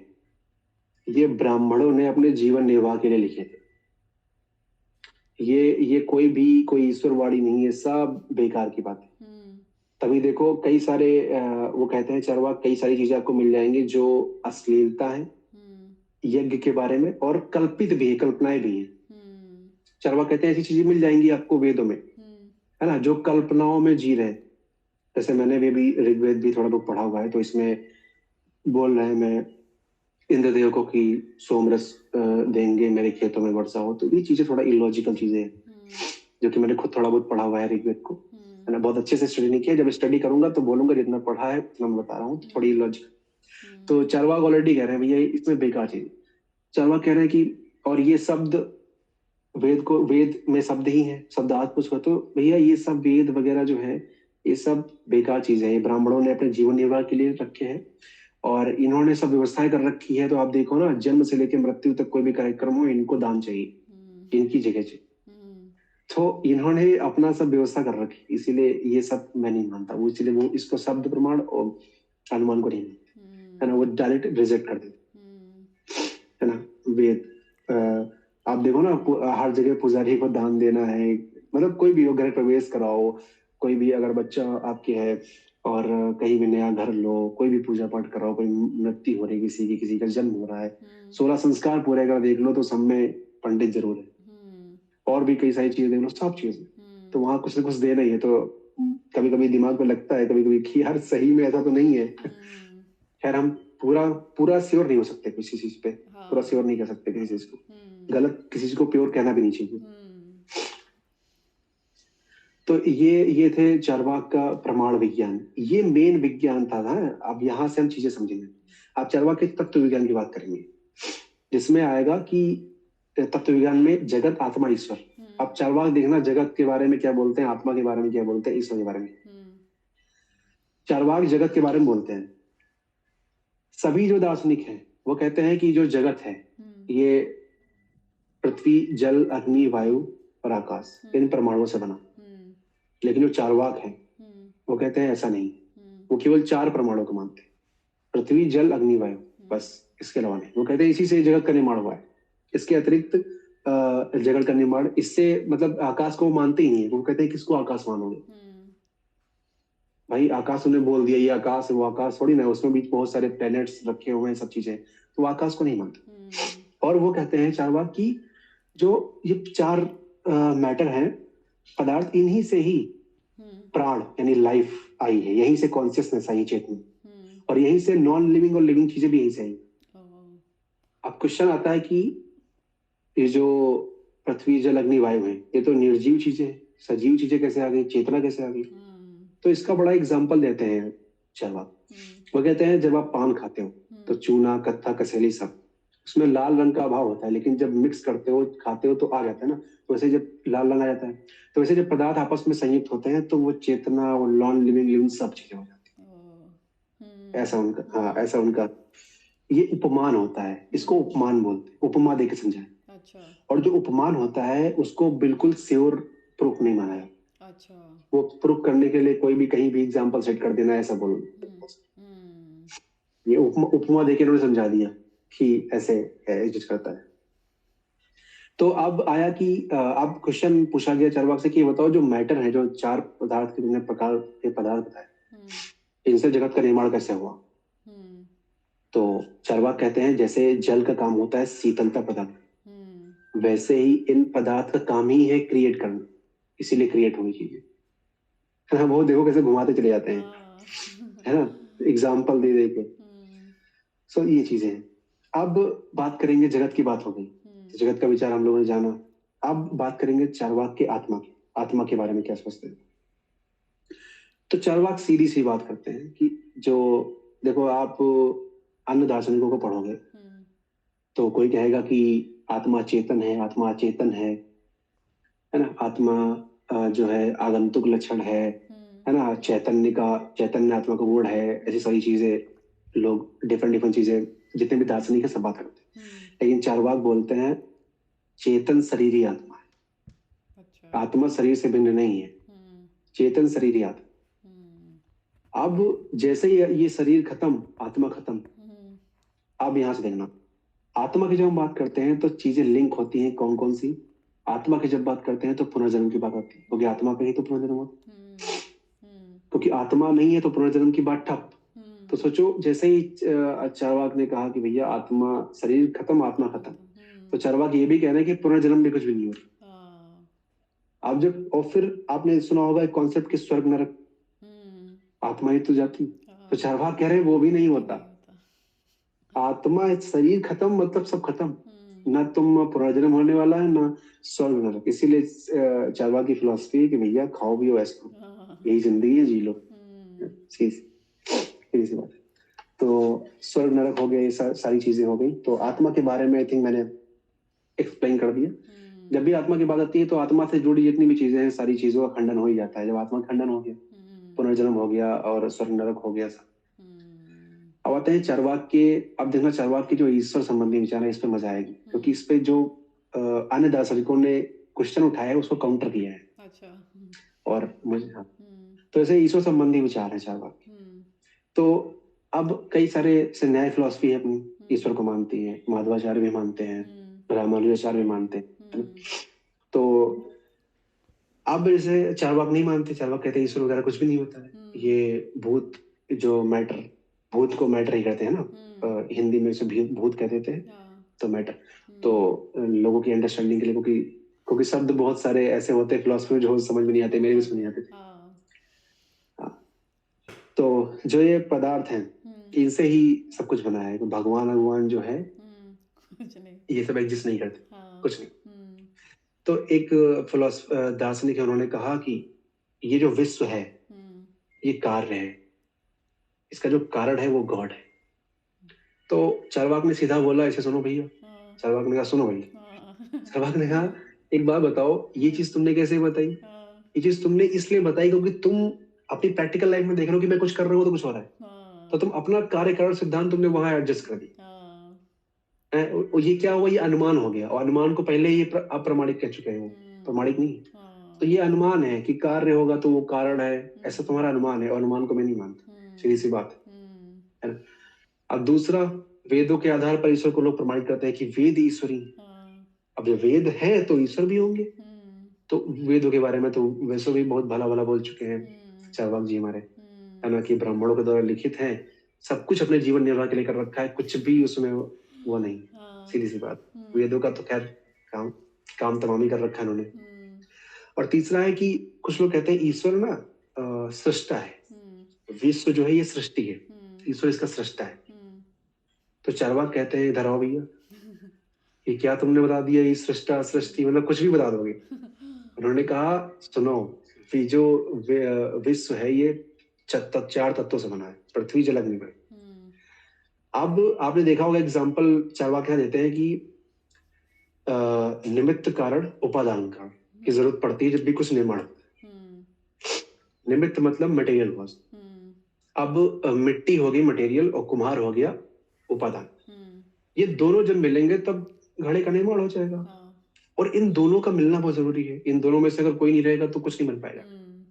ये ब्राह्मणों ने अपने जीवन निर्वाह के लिए लिखे थे। ये कोई ईश्वरवाणी नहीं है, सब बेकार की बात है। तभी देखो कई सारे वो कहते हैं चार्वाक, कई सारी चीजें आपको मिल जाएंगी जो अश्लीलता है यज्ञ के बारे में, और कल्पित भी है, कल्पनाएं भी है। चार्वाक कहते हैं ऐसी चीजें मिल जाएंगी आपको वेदों में, है ना, जो कल्पनाओं में जी रहे हैं। जैसे मैंने भी ऋग्वेद भी थोड़ा बहुत पढ़ा हुआ है, तो इसमें बोल रहे हैं मैं इंद्रदेव को कि सोमरस देंगे मेरे खेतों में वर्षा हो। तो ये चीजें थोड़ा इलॉजिकल चीजें हैं जो कि मैंने खुद थोड़ा बहुत पढ़ा हुआ है ऋग्वेद को, है ना। बहुत अच्छे से स्टडी नहीं किया, जब स्टडी करूंगा तो बोलूंगा जितना पढ़ा है उतना मैं बता रहा हूँ, थोड़ी इलॉजिकल। तो चार्वाक ऑलरेडी कह रहे हैं भैया इसमें बेकार चीज। चार्वाक कह रहे हैं कि और ये शब्द वेद में शब्द ही है, शब्दार्थ पूछो तो भैया ये सब वेद वगैरह जो है ये सब बेकार चीजें हैं, ब्राह्मणों ने अपने जीवन निर्वाह के लिए रखे हैं और इन्होंने सब व्यवस्थाएं कर रखी है। तो आप देखो ना, जन्म से लेकर मृत्यु तक कोई भी कार्यक्रम हो इनको दान चाहिए, इनकी जगह चाहिए। तो इन्होंने अपना सब व्यवस्था कर रखी, इसीलिए ये सब मैं नहीं मानता। वो इसलिए वो इसको शब्द प्रमाण और अनुमान को नहीं मानते, है ना, वो डायरेक्ट रिजेक्ट कर देते, है ना। वेद आप देखो ना, हर जगह पुजारी को दान देना है, मतलब कोई भी हो, घर प्रवेश कराओ, कोई भी अगर बच्चा आपके है और कहीं भी नया घर लो, कोई भी पूजा पाठ कराओ, कोई मृत्यु हो रही है किसी का जन्म हो रहा है, 16 संस्कार पूरे अगर देख लो तो सब में पंडित जरूर है, और भी कई सारी चीजें देख लो, सब चीजें तो वहां कुछ ना कुछ देना ही है। तो कभी कभी दिमाग में लगता है कभी कभी कि यार सही में ऐसा तो नहीं है। खैर हम पूरा श्योर नहीं हो सकते किसी चीज पे, पूरा श्योर नहीं कर सकते किसी चीज को, गलत किसी चीज को प्योर कहना भी नहीं चाहिए। तो ये थे चार्वाक का प्रमाण विज्ञान, ये मेन विज्ञान था ना। अब यहाँ से हम चीजें समझेंगे। आप चार्वाक के तत्व विज्ञान की बात करेंगे जिसमें आएगा कि तत्व विज्ञान में जगत, आत्मा, ईश्वर। अब चार्वाक देखना जगत के बारे में क्या बोलते हैं, आत्मा के बारे में क्या बोलते हैं, ईश्वर के बारे में। चार्वाक जगत के बारे में बोलते हैं। सभी जो दार्शनिक हैं वो कहते हैं कि जो जगत है ये पृथ्वी, जल, अग्नि, वायु और आकाश, इन परमाणुओं से बना। लेकिन जो चार्वाक है वो कहते हैं ऐसा नहीं, वो केवल 4 परमाणु को मानते हैं, पृथ्वी, जल, अग्नि, वायु, बस, इसके अलावा नहीं। वो कहते हैं इसी से जगत का निर्माण हुआ है, इसके अतिरिक्त जगत का निर्माण, इससे मतलब आकाश को वो मानते ही नहीं है। वो कहते हैं किसको आकाश मानोगे भाई, आकाश उन्हें बोल दिया ये आकाश है, वो आकाश थोड़ी ना, उसमें भी बहुत सारे प्लैनेट्स रखे हुए हैं, सब चीजें, तो आकाश को नहीं मानते। और वो कहते हैं चार्वाक की जो ये 4 मैटर हैं, पदार्थ, इन्हीं से ही प्राण यानी लाइफ आई है, यहीं से कॉन्शियसनेस आई, चेतना, और यहीं से नॉन लिविंग और लिविंग चीजें भी यहीं से आई। अब क्वेश्चन आता है कि ये जो पृथ्वी, जल, अग्नि, वायु है ये तो निर्जीव चीजें हैं, सजीव चीजें कैसे आ गई, चेतना कैसे आ गई? तो इसका बड़ा एग्जाम्पल देते हैं चार्वाक। वो कहते हैं जब आप पान खाते हो तो तो चूना, कत्था, कसेली सब, उसमें लाल रंग का अभाव होता है, लेकिन जब मिक्स करते हो, खाते हो तो आ जाता है ना। तो वैसे जब लाल रंग आ जाता है, तो वैसे जब पदार्थ आपस में संयुक्त होते हैं तो वो चेतना, वो नॉन लिविंग लिविंग सब चीजें हो जाती ओ, है। ऐसा उनका, हाँ हम्म, ऐसा उनका ये उपमान होता है, इसको हम्म, उपमान बोलते हैं, उपमा देके समझाएं। अच्छा, और जो उपमान होता है उसको बिल्कुल श्योर प्रूफ नहीं माना जाता। अच्छा, वो प्रूफ करने के लिए कोई भी कहीं भी एग्जांपल सेट कर देना, ऐसा बोल, हम्म, हम्म, ये उपमा उपमा देके उन्होंने समझा दिया कि ऐसे एग्जिस्ट करता है। तो अब आया कि अब क्वेश्चन पूछा गया चारवाक से कि ये बताओ, जो मैटर है, जो चार पदार्थ के तुमने प्रकार के पदार्थ बताए, हम्म, इनसे जगत का निर्माण कैसे हुआ। हम्म, तो चारवाक कहते हैं जैसे जल का काम होता है शीतलता प्रदान करना, हम्म, वैसे ही इन पदार्थ का काम ही है क्रिएट करना, इसीलिए क्रिएट हुई चीजें। है ना, वो देखो कैसे घुमाते चले जाते हैं, हाँ, है ना, एग्जाम्पल दे दे के। हम्म, सो ये चीजें हैं। अब बात करेंगे, जगत की बात हो गई, हम्म, तो जगत का विचार हम लोगों ने जाना। अब बात करेंगे चारवाक के आत्मा की, आत्मा के बारे में क्या सोचते हैं। तो चारवाक सीधी सी बात करते हैं कि जो, देखो आप अन्य दार्शनिकों को पढ़ोगे हम्म, तो कोई कहेगा कि आत्मा चेतन है, आत्मा अचेतन है ना, आत्मा जो है आगंतुक लक्षण हम्म, है ना, चैतन्य का, चैतन्य आत्मा का गुण है, ऐसी सारी चीजें लोग डिफरेंट डिफरेंट चीजें, जितने भी दार्शनिक है सब बात करते हैं। हम्म, लेकिन चारवाक बोलते हैं चेतन शरीर ही आत्मा अच्छा, है, आत्मा शरीर से भिन्न नहीं है, हम्म, चेतन शरीर ही आत्मा। हम्म, अब जैसे ही ये शरीर खत्म, आत्मा खत्म, हम्म, अब यहां से देखना, आत्मा की जब हम बात करते हैं तो चीजें लिंक होती हैं, कौन कौन सी। आत्मा की जब बात करते हैं तो पुनर्जन्म की बात आती है, क्योंकि आत्मा पे ही तो पुनर्जन्म होता है। हम्म, हम्म, क्योंकि आत्मा नहीं है तो पुनर्जन्म की बात ठप। हम्म, तो सोचो, जैसे ही चारवाक ने कहा कि भैया आत्मा, शरीर खत्म, आत्मा खत्म, खत्म, तो चारवाक ये भी कह रहे हैं कि पुनर्जन्म भी कुछ भी नहीं होता। हाँ, आप जब, और फिर आपने सुना होगा एक कॉन्सेप्ट कि स्वर्ग नरक, हम्म, आत्मा ही तो जाती, तो हाँ, चारवाक कह रहे हैं वो भी नहीं वो भी होता। नहीं होता, आत्मा, शरीर खत्म मतलब सब खत्म, हम्म, ना तुम पुनर्जन्म होने वाला है, ना स्वर्ग नरक। इसीलिए चारवाक की फिलोसफी है कि भैया खाओ भी हो ऐसा, हाँ, यही जिंदगी है, जी लो। हम्म, सीधी सीधी सी बात है। तो स्वर्ग नरक हो गया, ये सारी चीजें हो गई। तो आत्मा के बारे में आई थिंक मैंने एक्सप्लेन कर दिया। जब हम्म, भी आत्मा की बात आती है तो आत्मा से जुड़ी जितनी भी चीजें हैं, सारी चीजों का खंडन हो ही जाता है। जब आत्मा का खंडन हो गया, हम्म, पुनर्जन्म हो गया और स्वर्ग नरक हो गया सब। हम्म, अब आते हैं चारवाक के। अब देखना, चारवाक की जो ईश्वर संबंधी विचार है, इस पे मजा आएगी, क्योंकि इस हम्म, पे जो अन्य दार्शनिकों ने क्वेश्चन उठाया है उसको काउंटर किया है। अच्छा, और मुझे, हाँ, हम्म, तो ऐसे ईश्वर संबंधी विचार है चारवाक। हम्म, तो अब कई सारे से न्याय फिलोसफी है अपनी, ईश्वर हम्म, को मानती है, माधवाचार्य भी मानते हैं, हम्म, रामानुजाचार्य भी मानते हैं, है ना? हम्म, तो अब जैसे चारवाक नहीं मानते, चारवाक कहते हैं ईश्वर वगैरह कुछ भी नहीं होता है, हम्म, ये भूत, जो मैटर, भूत को मैटर ही कहते हैं ना, हम्म, हिंदी में से भूत कहते थे, हाँ, तो मैटर। तो हम्म, लोगों की अंडरस्टैंडिंग के लिए, क्योंकि क्योंकि शब्द बहुत सारे ऐसे होते हैं फिलोसफी में जो समझ में नहीं आते, मेरे भी समझ बहुत, नहीं आते थे। हाँ, हाँ, तो जो ये पदार्थ हैं, हम्म, इनसे ही सब कुछ बना है। तो भगवान भगवान जो है, हम्म, कुछ नहीं, ये सब एग्जिस्ट नहीं करते, हाँ, कुछ नहीं। हम्म, तो एक दार्शनिक है, उन्होंने कहा कि ये जो विश्व है, हम्म, ये कार्य है, इसका जो कारण है वो गॉड है। तो चारवाक ने सीधा बोला, ऐसे सुनो भैया। हाँ, चारवाक ने कहा सुनो भैया, हाँ, चारवाक ने कहा एक बात बताओ, ये हाँ, चीज तुमने कैसे बताई। हाँ, ये चीज तुमने इसलिए बताई क्योंकि तुम अपनी प्रैक्टिकल लाइफ में देख रहे हो कि मैं कुछ कर रहा हूँ तो कुछ हो रहा है, तो हाँ, तुम अपना कार्य कारण सिद्धांत तुमने वहां एडजस्ट कर दिया हाँ, है। और ये क्या हुआ, ये अनुमान हो गया, और अनुमान को पहले ही अप्रमाणिक कह चुके हैं वो, प्रमाणिक हम्म, नहीं। तो हाँ, ये अनुमान है कि कार्य होगा तो वो कारण है, ऐसा हम्म, तुम्हारा अनुमान है, और अनुमान को मैं नहीं मानता, सीधी हम्म, सी बात हम्म, है ना। अब दूसरा, वेदों के आधार पर ईश्वर को लोग प्रमाणित करते हैं कि वेद ईश्वरी हैं। हाँ, अब जब वेद है तो ईश्वर भी होंगे। हम्म, तो वेदों के बारे में तो वैसे भी बहुत भला भला बोल चुके हैं हम्म, चारवाक जी हमारे, है हम्म, ना, कि ब्राह्मणों के द्वारा लिखित है, सब कुछ अपने जीवन निर्वाह के लिए कर रखा है, कुछ भी उसमें वो नहीं। हाँ, सीधी सी बात, हम्म, वेदों का तो खैर काम काम तमाम ही कर रखा है उन्होंने। हम्म, और तीसरा है कि कुछ लोग कहते हैं ईश्वर ना सृष्टा है, हम्म, विश्व जो है ये सृष्टि है, हम्म, ईश्वर इसका सृष्टा है। हम्म, तो चारवाक कहते हैं इधर आओ भैया, ये क्या तुमने बता दिया, ये सृष्टा सृष्टि मतलब कुछ भी बता दोगे। उन्होंने कहा सुनो, जो विश्व है ये चार तत्वों से बना है, पृथ्वी जल अग्नि पर। हम्म, अब आपने देखा होगा एग्जाम्पल चार्वाक यहाँ देते हैं कि निमित्त कारण उपादान कारण की जरूरत पड़ती है जब भी कुछ निर्माण होता हम्म है। निमित्त मतलब मटेरियल कॉज। हम्म अब मिट्टी हो गई मटेरियल और कुम्हार हो गया उपादान। हम्म ये दोनों जब मिलेंगे तब घड़े का निर्माण हो जाएगा। हाँ और इन दोनों का मिलना बहुत जरूरी है। इन दोनों में से अगर कोई नहीं रहेगा तो कुछ नहीं बन पाएगा। हम्म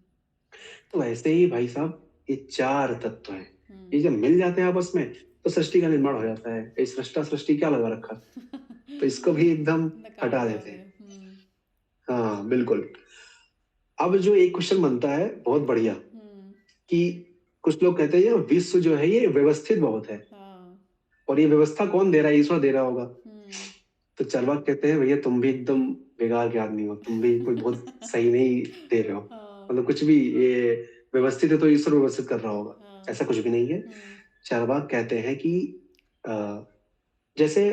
तो ऐसे ही भाई साहब ये चार तत्व हैं। ये हम्म जब मिल जाते हैं आपस में तो सृष्टि का निर्माण हो जाता है। ये सृष्टा सृष्टि क्या लगा रखा, तो इसको भी एकदम नकार हटा दो देते आपने। हैं। हाँ बिल्कुल। अब जो एक क्वेश्चन बनता है बहुत बढ़िया हम्म कि कुछ लोग कहते हैं ये विश्व जो है ये व्यवस्थित बहुत है, हाँ और ये व्यवस्था कौन दे रहा है, ईश्वर दे रहा होगा। हम्म तो चार्वाक कहते हैं भैया तुम भी एकदम बेकार के आदमी हो, तुम भी कोई बहुत सही नहीं दे रहे हो। हाँ मतलब कुछ भी ये व्यवस्थित है तो ईश्वर व्यवस्थित कर रहा होगा, हाँ ऐसा कुछ भी नहीं है। हम्म चार्वाक कहते हैं कि अ, जैसे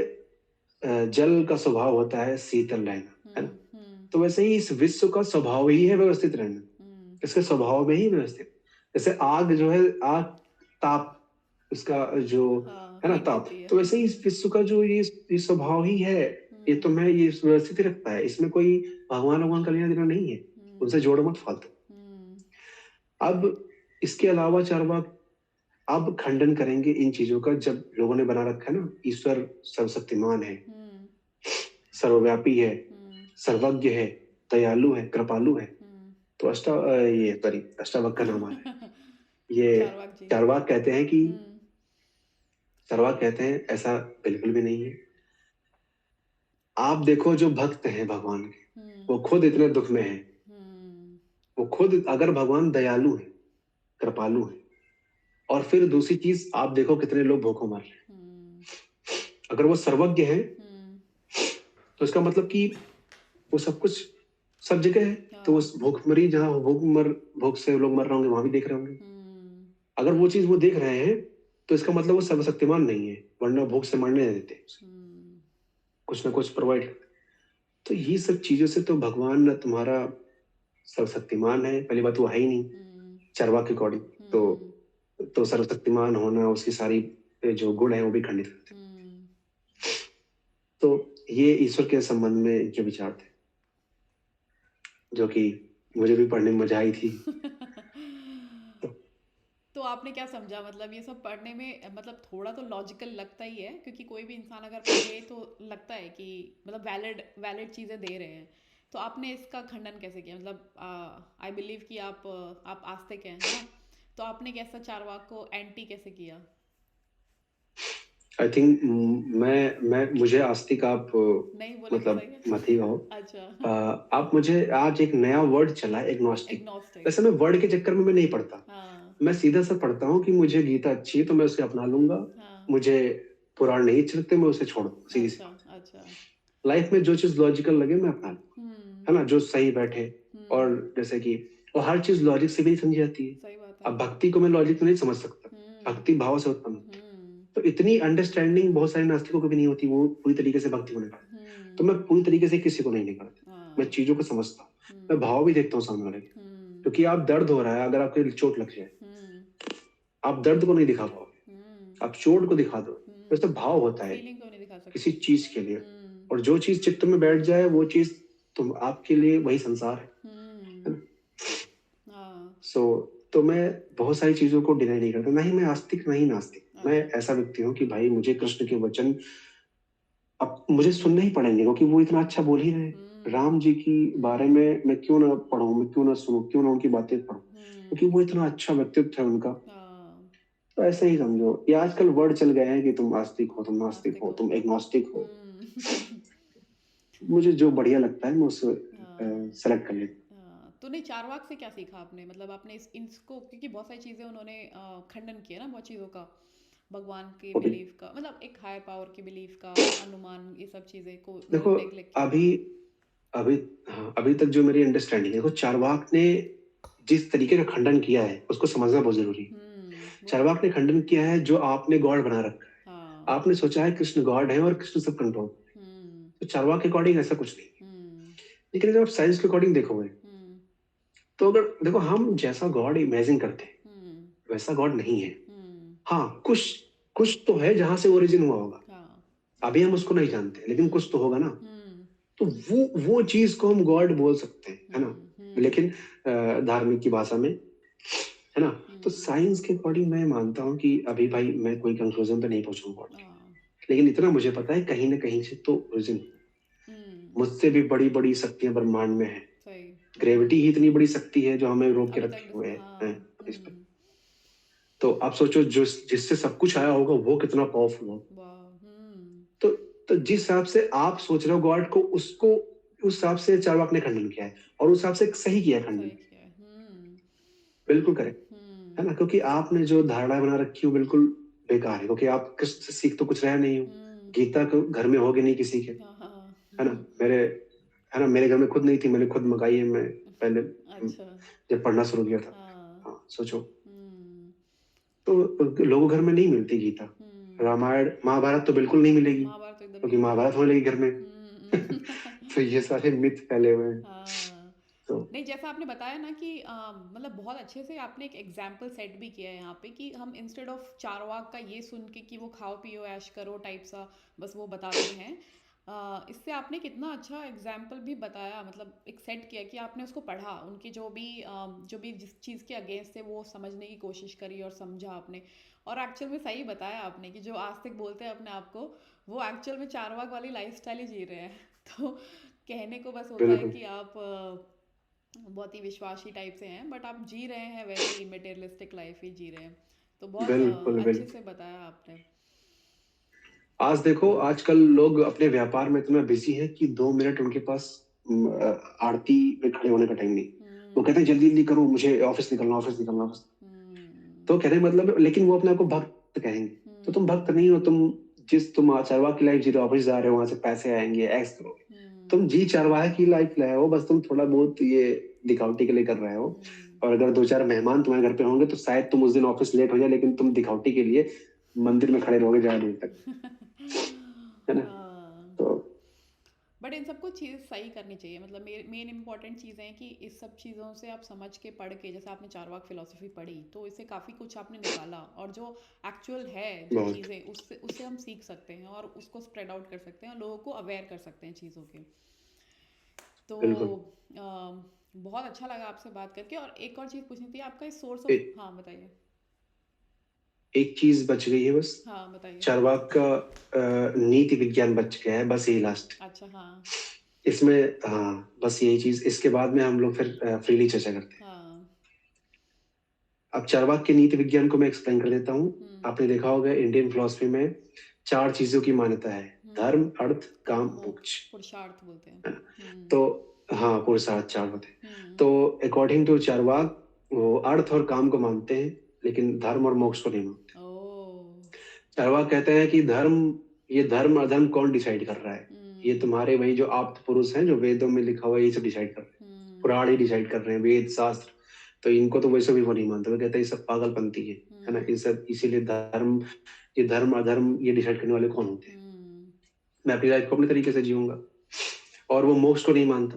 जल का स्वभाव होता है शीतल रहना, है ना। हम्म तो वैसे ही इस विश्व का स्वभाव ही है व्यवस्थित रहना। हम्म इसके स्वभाव में ही व्यवस्थित, जैसे आग जो है, आग ताप, उसका जो हाँ है ना हीट ताप, देती है। तो वैसे ही इस विश्व का जो ये स्वभाव ही है। ये तो हम्म मैं ये व्यवस्थित ही रखता है, इसमें कोई भगवान भगवान का लेना देना नहीं है। उनसे हम्म जोड़ो मत फालतू। हम्म अब इसके अलावा चार्वाक अब खंडन करेंगे इन चीजों का, जब लोगों ने बना रखा है ना ईश्वर सर्वशक्तिमान है, हम्म सर्वव्यापी है, हम्म सर्वज्ञ है, दयालु है, कृपालु है। हम्म तो ये सॉरी अष्टावक्र नाम आ रहा है। ये चार्वाक जी। चार्वाक कहते हैं कि हम्म चार्वाक कहते हैं ऐसा बिल्कुल भी नहीं है। आप देखो जो भक्त हैं भगवान के, हम्म वो खुद इतने दुख में हैं। हम्म वो खुद, अगर भगवान दयालु है, कृपालु है, और फिर दूसरी चीज आप देखो कितने लोग भूखों मर रहे हैं। हम्म अगर वो सर्वज्ञ है हम्म तो इसका मतलब कि वो सब कुछ सब जगह है। तो हाँ उस भूखमरी जहाँ भूख से लोग मर रहे होंगे वहां भी देख रहे होंगे। हम्म अगर वो चीज वो देख रहे हैं तो इसका मतलब वो सर्वशक्तिमान नहीं है, वरना भूख से मरने नहीं देते, हम्म कुछ ना कुछ प्रोवाइड करते। तो ये सब चीजों से तो भगवान ना तुम्हारा सर्वशक्तिमान है, पहली बात वो है ही नहीं हम्म चार्वाक के अकॉर्डिंग। हम्म तो सर्वशक्तिमान होना उसकी सारी जो गुण है वो भी खंडित करते हैं। हम्म तो ये ईश्वर के संबंध में जो विचार थे, जो कि मुझे भी पढ़ने में मजा आई थी। तो तो आपने क्या समझा, मतलब ये सब पढ़ने में मतलब थोड़ा तो लॉजिकल लगता ही है, क्योंकि कोई भी इंसान अगर पढ़े तो लगता है कि मतलब वैलिड वैलिड चीज़ें दे रहे हैं। तो आपने इसका खंडन कैसे किया, मतलब आई बिलीव कि आप आस्तिक हैं, है ना। तो आपने कैसा चारवाक को एंटी कैसे किया। आई थिंक मैं मुझे आस्तिक आप नहीं बोले तो सही मतलब है। मत ही कहो। अच्छा। आप मुझे आज एक नया वर्ड चला एग्नोस्टिक। एग्नोस्टिक। वैसे मैं वर्ड के चक्कर में मैं नहीं पढ़ता, हाँ मैं सीधा सा पढ़ता हूँ कि मुझे गीता अच्छी है तो मैं उसे अपना लूंगा। हाँ। मुझे पुराण नहीं अच्छे लगते, मैं उसे छोड़ दूंगा, सीधी सी अच्छा बात। अच्छा। लाइफ में जो चीज लॉजिकल लगे मैं अपना लूंगा, हम्म है ना, जो सही बैठे। और हम्म जैसे कि और हर चीज लॉजिक से भी नहीं समझी जाती है। सही बात है। अब भक्ति को मैं लॉजिक में नहीं समझ सकता, हम्म भक्ति भाव से उत्पन्न होती है। हम्म तो इतनी अंडरस्टैंडिंग बहुत सारे नास्तिकों को भी नहीं होती, वो पूरी तरीके से भक्ति को नहीं करते। तो हम्म मैं पूरी तरीके से किसी को नहीं करता, मैं हाँ चीजों को समझता हूँ। मैं हम्म भाव भी देखता हूँ सामने वाले के। हम्म क्योंकि आप दर्द हो रहा है, अगर आपके चोट लग जाए, हम्म आप दर्द को नहीं दिखा पाओगे, आप चोट को दिखा दो। वैसे भाव होता है फीलिंग को नहीं दिखा किसी सकते। चीज के लिए, हम्म और जो चीज चित्त में बैठ जाए वो चीज तुम आपके लिए वही संसार है हम्म ना। हाँ सो तो मैं बहुत सारी चीजों को डिनाई नहीं करता, ना ही मैं आस्तिक ना ही नास्तिक। मैं अच्छा। ऐसा व्यक्ति हूँ कि भाई मुझे कृष्ण के वचन अब मुझे सुनने ही पड़ेंगे, क्योंकि वो इतना अच्छा बोल ही रहे हैं। राम जी की बारे हम्म में मैं क्यों ना पढूं, मैं क्यों ना सुनूं, क्यों ना उनकी बातें पढूं, क्योंकि हम्म वो इतना अच्छा व्यक्तित्व है उनका। हाँ। तो ऐसे ही समझो, ये आजकल वर्ड चल गए हैं कि तुम आस्तिक हो, तुम नास्तिक नास्तिक हो, हो। तुम एग्नोस्टिक हो। हम्म मुझे जो बढ़िया लगता है मैं उसे हाँ सेलेक्ट कर लेता हाँ। तो नहीं, चारवाक से क्या सीखा आपने, मतलब आपने इसको, क्योंकि बहुत सारी चीज़ें उन्होंने खंडन किया ना बहुत चीज़ों का, भगवान के हूँ। ओके, बिलीफ का, मतलब एक हायर पावर की बिलीफ का, अनुमान, ये सब चीज़ें को देखो उन्होंने नेग्लेक्ट किया। अभी अभी हाँ, अभी तक जो मेरी अंडरस्टैंडिंग है, देखो चारवाक ने जिस तरीके का खंडन किया है उसको समझना बहुत जरूरी है। वो तो है। चारवाक ने खंडन किया है जो आपने गॉड बना रखा है। हाँ। आपने सोचा है कृष्ण गॉड है और कृष्ण सब कंट्रोल। हम्म तो चारवाक के अकॉर्डिंग ऐसा कुछ नहीं है। हम्म लेकिन जब आप साइंस के अकॉर्डिंग देखोगे हम्म तो अगर देखो हम जैसा गॉड इमेजिन करते हैं हम्म वैसा गॉड नहीं है। हम्म हाँ, कुछ कुछ तो है जहां से ओरिजिन हुआ होगा, हाँ। अभी हम उसको नहीं जानते, लेकिन कुछ तो होगा ना। तो वो चीज को हम गॉड बोल सकते हैं, है ना। लेकिन धार्मिक की भाषा में, है ना। तो साइंस के अकॉर्डिंग मैं मानता हूँ कि अभी भाई मैं कोई कंक्लूजन पे नहीं पहुंचूंगा गॉड के, हाँ। लेकिन इतना मुझे पता है कहीं ना कहीं से तो ओरिजिन, मुझसे भी बड़ी बड़ी शक्तियां ब्रह्मांड में है। सही। ग्रेविटी ही इतनी बड़ी शक्ति है जो हमें रोक के अभी तक रखे हुए हैं हाँ। इस पे। तो आप सोचो जो जिससे सब कुछ आया होगा वो कितना पावरफुल होगा। वाह। तो जिस हिसाब से आप सोच रहे हो गॉड को, उसको उस हिसाब से चार्वाक ने खंडन किया है, और उस हिसाब से सही किया खंडन, सही किया है। बिल्कुल करेक्ट, है ना। क्योंकि आपने जो धारणा बना रखी है वो बिल्कुल बेकार है, क्योंकि आप किस से सीख तो कुछ रहे नहीं हो। गीता को घर में होगी नहीं किसी के, हाँ हाँ। है ना। मेरे है ना, मेरे घर में खुद नहीं थी, मैंने खुद मंगाई है, मैं पहले अच्छा। जब पढ़ना शुरू किया था। हाँ। हाँ सोचो, तो लोगों घर में नहीं मिलती गीता। रामायण महाभारत तो बिल्कुल नहीं मिलेगी, महाभारत तो एकदम क्योंकि नहीं महाभारत मिलेगी। होने लगी घर में। तो ये सारे मिथ फैले हुए हैं। हाँ। तो नहीं, जैसा आपने बताया ना कि मतलब बहुत अच्छे से आपने एक एग्जाम्पल सेट भी किया है यहाँ पे कि हम इंस्टेड ऑफ चारवाक का ये सुन के कि वो खाओ पियो ऐश करो टाइप सा बस वो बताते हैं, इससे आपने कितना अच्छा एग्जाम्पल भी बताया, मतलब एक सेट किया कि आपने उसको पढ़ा, उनकी जो भी जिस चीज़ के अगेंस्ट थे वो समझने की कोशिश करी और समझा आपने, और एक्चुअल में सही बताया आपने कि जो आस्तिक बोलते हैं अपने आप को, वो एक्चुअल में चारवाक वाली लाइफस्टाइल ही जी रहे हैं। तो कहने को बस होता है बिल्कुल कि आप बहुत ही विश्वासी टाइप से हैं, बट आप जी रहे हैं वैसे ही मटेरियलिस्टिक लाइफ ही जी रहे हैं। तो बहुत बिल्कुल अच्छे बिल्कुल। से बताया आपने। आज देखो, आजकल लोग अपने व्यापार में इतना बिजी है कि 2 मिनट उनके पास आरती में खड़े होने का टाइम नहीं। वो कहते हैं जल्दी जल्दी करो, मुझे ऑफिस निकलना, ऑफिस निकलना, ऑफिस। तो कहते हैं मतलब, लेकिन वो अपने आप को भक्त कहेंगे। तो तुम भक्त नहीं हो, तुम चारवाह की लाइफ जी रहे हो, ऑफिस जा रहे हो, वहां से पैसे आएंगे, एक्स करोगे। तुम जी चारवाह की लाइफ लाए हो, बस तुम थोड़ा बहुत ये दिखावटी के लिए कर रहे हो। और अगर 2 4 मेहमान तुम्हारे घर पे होंगे तो शायद तुम उस दिन ऑफिस लेट हो जाए, लेकिन तुम दिखावटी के लिए मंदिर में खड़े रहोगे ज्यादा देर तक, है ना। हाँ। तो बट इन सबको चीज़ सही करनी चाहिए, मतलब मेन इंपॉर्टेंट चीज़ है कि इस सब चीज़ों से आप समझ के पढ़ के, जैसे आपने चारवाक फिलोसफी पढ़ी तो इससे काफ़ी कुछ आपने निकाला, और जो एक्चुअल है जो बहुत चीज़ें उससे उससे हम सीख सकते हैं और उसको स्प्रेड आउट कर सकते हैं और लोगों को अवेयर कर सकते हैं चीज़ों के। तो बिल्कुल। बहुत अच्छा लगा आपसे बात करके, और एक और चीज़ पूछनी थी, आपका इस सोर्स ए, ऑफ, हाँ बताइए। एक चीज बच गई है बस, हाँ बताइए। चार्वाक का नीति विज्ञान बच गया है, बस यही लास्ट। अच्छा हाँ। इसमें हाँ, बस यही चीज, इसके बाद में हम लोग फिर फ्रीली चर्चा करते हैं। हाँ। अब चार्वाक के नीति विज्ञान को मैं एक्सप्लेन कर देता हूँ। आपने देखा होगा इंडियन फिलोसफी में 4 चीजों की मान्यता है: धर्म, अर्थ, काम, मोक्ष। पुरुषार्थ बोलते हैं। तो हाँ, पुरुषार्थ 4 होते हैं। तो अकॉर्डिंग टू चार्वाक, वो अर्थ और काम को मानते हैं, लेकिन धर्म और मोक्ष को नहीं मानते। चार्वाक कहते हैं कि ये धर्म अधर्म कौन डिसाइड कर रहा है? ये तुम्हारे वही जो आप्त पुरुष हैं, जो वेदों में लिखा हुआ है, ये सब डिसाइड कर रहे हैं। पुराण ही डिसाइड कर रहे हैं, वेद शास्त्र। तो इनको तो वैसे भी वो नहीं मानते, वो कहते हैं ये सब पागलपंती है ना। इन सब इसीलिए ये धर्म अधर्म ये डिसाइड करने वाले कौन होते हैं? मैं अपनी लाइफ को अपने तरीके से जीऊंगा। और वो मोक्ष को नहीं मानता।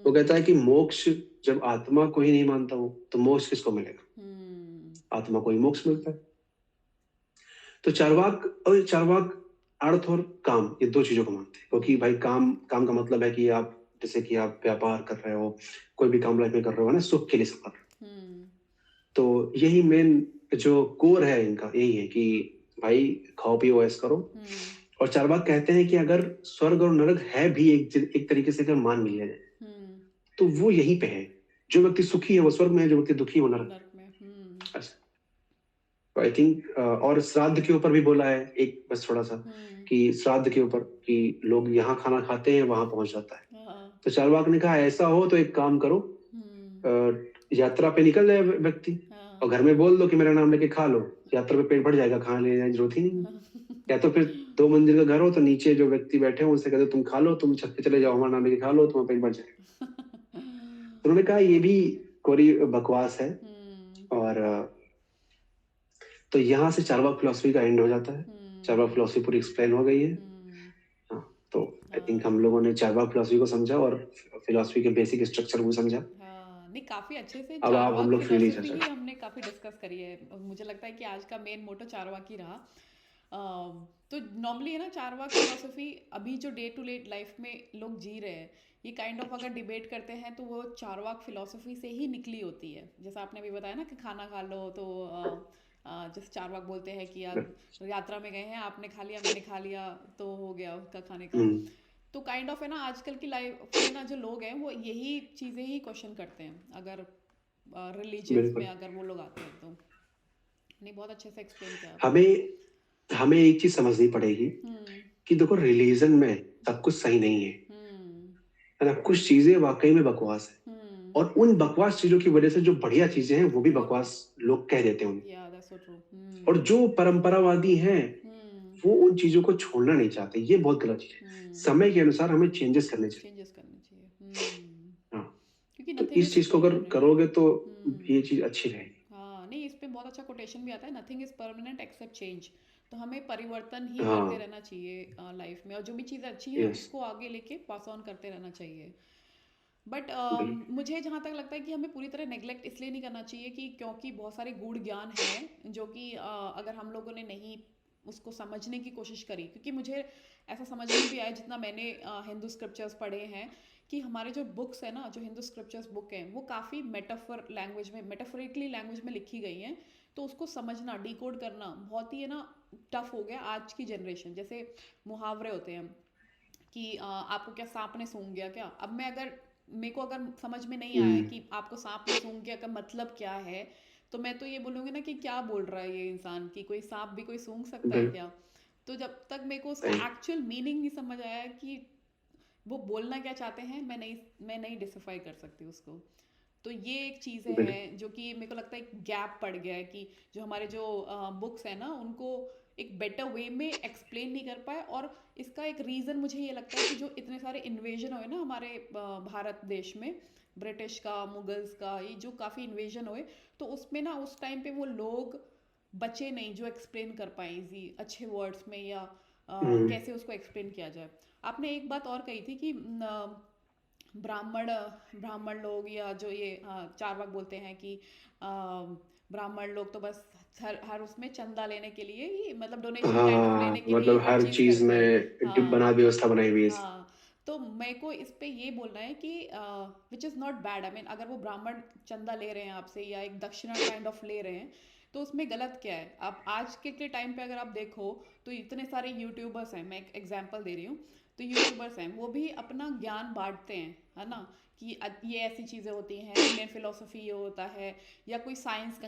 वो कहता है कि मोक्ष, जब आत्मा को ही नहीं मानता वो, तो मोक्ष किसको मिलेगा? आत्मा को ही मोक्ष मिलता है। तो चार्वाक अर्थ और काम, ये 2 चीजों को मानते हैं, क्योंकि भाई काम काम का मतलब है कि आप, जैसे कि आप व्यापार कर रहे हो, कोई भी काम लाइफ में कर रहे हो ना, सुख के लिए सब कर रहे हो। तो यही मेन जो कोर है इनका, यही है कि भाई खाओ पियो ऐश करो। और चार्वाक कहते हैं कि अगर स्वर्ग और नरक है भी एक तरीके से अगर मान लिया जाए, तो वो यहीं पे है। जो व्यक्ति सुखी है वो स्वर्ग में है, जो व्यक्ति दुखी है वो नरक में। आई थिंक और श्राद्ध के ऊपर भी बोला है एक, बस थोड़ा सा, कि श्राद्ध के ऊपर कि लोग यहाँ खाना खाते हैं वहां पहुंच जाता है। तो चार्वाक ने कहा ऐसा हो तो एक काम करो, यात्रा पे निकल जाए व्यक्ति, और घर में बोल दो कि मेरा नाम लेके खा लो, यात्रा पे पेट भर जाएगा, खाने लेने की जरूरत ही नहीं। या तो फिर 2 मंजिल का घर हो तो नीचे जो व्यक्ति बैठे हो उनसे कहते तुम खा लो, तुम छत पे चले जाओ, हमारा नाम लेके खा लो, तुम्हारा पेट भर जाएगा। तो उन्होंने कहा ये भी कोरी बकवास है। और तो यहाँ से चार्वाक फिलोसफी का एंड हो जाता है। चार्वाक फिलोसफी पूरी एक्सप्लेन हो गई है। हाँ, तो आई थिंक हम लोगों ने चार्वाक फिलोसफी को समझा और फिलोसफी के बेसिक स्ट्रक्चर को समझा। नहीं, काफी अच्छे से अब आप हम चारवाक लोग फ्रीली फिलोसफी चर्चा ही हमने काफी डिस्कस करी है, मुझे लगता है कि आज का मेन मोटो चारवाक ही रहा। तो नॉर्मली है ना, चारवाक फिलोसफी अभी जो डे टू डे लाइफ में लोग जी रहे हैं, ये काइंड ऑफ अगर डिबेट करते हैं तो वो चारवाक फिलोसफी से ही निकली होती है। जैसा आपने अभी बताया ना कि खाना खा लो तो जैसे चारवाक बोलते हैं कि यार यात्रा में गए हैं, आपने खा लिया मैंने खा लिया तो हो गया उसका खाने का। हम्म, तो काइंड ऑफ है ना, आजकल की लाइफ में ना जो लोग हैं वो यही चीज़ें ही क्वेश्चन करते हैं, अगर रिलीजन्स में बिल्कुल। अगर वो लोग आते हैं तो। नहीं, बहुत अच्छे से एक्सप्लेन किया आपने। हमें हमें एक चीज समझनी पड़ेगी हम्म। कि देखो, रिलीजन में सब कुछ सही नहीं है हम्म। है ना? कुछ चीजें वाकई में बकवास है, हम्म। और उन बकवास चीजों की वजह से जो बढ़िया चीजें हैं वो भी वो बकवास लोग कह देते हैं उन्हें। या दैट्स सो ट्रू। और हम्म। जो परंपरावादी हैं हम्म। वो उन चीजों को छोड़ना नहीं चाहते, ये बहुत गलत चीज है। हम्म। समय के अनुसार हमें चेंजेस करने चाहिए। चेंजेस करने चाहिए। हम्म। हाँ, क्योंकि तो नथिंग इस इज चीज को अगर परमानेंट। करोगे तो हम्म। ये चीज अच्छी रहेगी। हाँ, नहीं, इस पे बहुत अच्छा कोटेशन भी आता है, nothing is permanent except change. तो हमें परिवर्तन ही करते हाँ। रहना चाहिए लाइफ में, और जो भी चीज़ें अच्छी हैं यस। उसको आगे लेके पास ऑन करते रहना चाहिए। बट बिल्कुल। मुझे जहाँ तक लगता है कि हमें पूरी तरह नेग्लेक्ट इसलिए नहीं करना चाहिए कि क्योंकि बहुत सारे गूढ़ ज्ञान हैं जो कि अगर हम लोगों ने नहीं उसको समझने की कोशिश करी, क्योंकि मुझे ऐसा समझ में भी आया जितना मैंने हिंदू स्क्रिप्चर्स पढ़े हैं, कि हमारे जो बुक्स है ना, जो हिंदू स्क्रिप्चर्स बुक हैं, वो काफ़ी मेटाफर लैंग्वेज में, मेटाफोरिकली लैंग्वेज में लिखी गई हैं। तो उसको समझना, डिकोड करना बहुत ही है ना टफ हो गया आज की जनरेशन। जैसे मुहावरे होते हैं कि आपको क्या सांप ने सूंघ गया क्या। अब मैं अगर, मेरे को अगर समझ में नहीं आया हम्म। कि आपको सांप ने सूंघ गया का मतलब क्या है, तो मैं तो ये बोलूँगी ना कि क्या बोल रहा है ये इंसान, कि कोई सांप भी कोई सूंघ सकता है बिल्कुल क्या। तो जब तक मेरे को उसका सही। एक्चुअल मीनिंग नहीं समझ आया कि वो बोलना क्या चाहते हैं, मैं नहीं डिसफाई कर सकती उसको। तो ये एक चीज़ें बिल्कुल। हैं जो कि मेरे को लगता है एक गैप पड़ गया है, कि जो हमारे जो बुक्स हैं ना उनको एक बेटर वे में एक्सप्लेन नहीं कर पाए। और इसका एक रीज़न मुझे ये लगता है कि जो इतने सारे इन्वेजन हुए ना हमारे भारत देश में, ब्रिटिश का, मुगल्स का, ये जो काफ़ी इन्वेजन हुए, तो उसमें ना उस टाइम पे वो लोग बचे नहीं जो एक्सप्लेन कर पाए इजी अच्छे वर्ड्स में, या हम्म। कैसे उसको एक्सप्लेन किया जाए। आपने एक बात और कही थी कि ब्राह्मण ब्राह्मण लोग, या जो ये चार्वाक बोलते हैं कि ब्राह्मण लोग तो बस हर हर उसमें चंदा लेने के लिए ही, मतलब डोनेशन काइंड ऑफ हाँ, लेने के लिए ही मतलब हर हर चीज़ चीज करते हैं। में बना हाँ। व्यवस्था बनाई हुई है इसकी। हाँ। तो मेरे को इस पे ये बोलना है कि which is not bad. I mean, अगर वो ब्राह्मण चंदा ले रहे हैं आपसे या एक दक्षिणा काइंड ऑफ ले रहे हैं, तो उसमें गलत क्या है। आप आज के टाइम पे अगर आप देखो तो इतने सारे यूट्यूबर्स हैं, मैं एक एग्जांपल दे रही हूँ। तो यूट्यूबर्स हैं, वो भी अपना ज्ञान बांटते हैं, है ना, कि ये ऐसी चीज़ें होती हैं, इंडियन फिलोसफी ये होता है, या कोई साइंस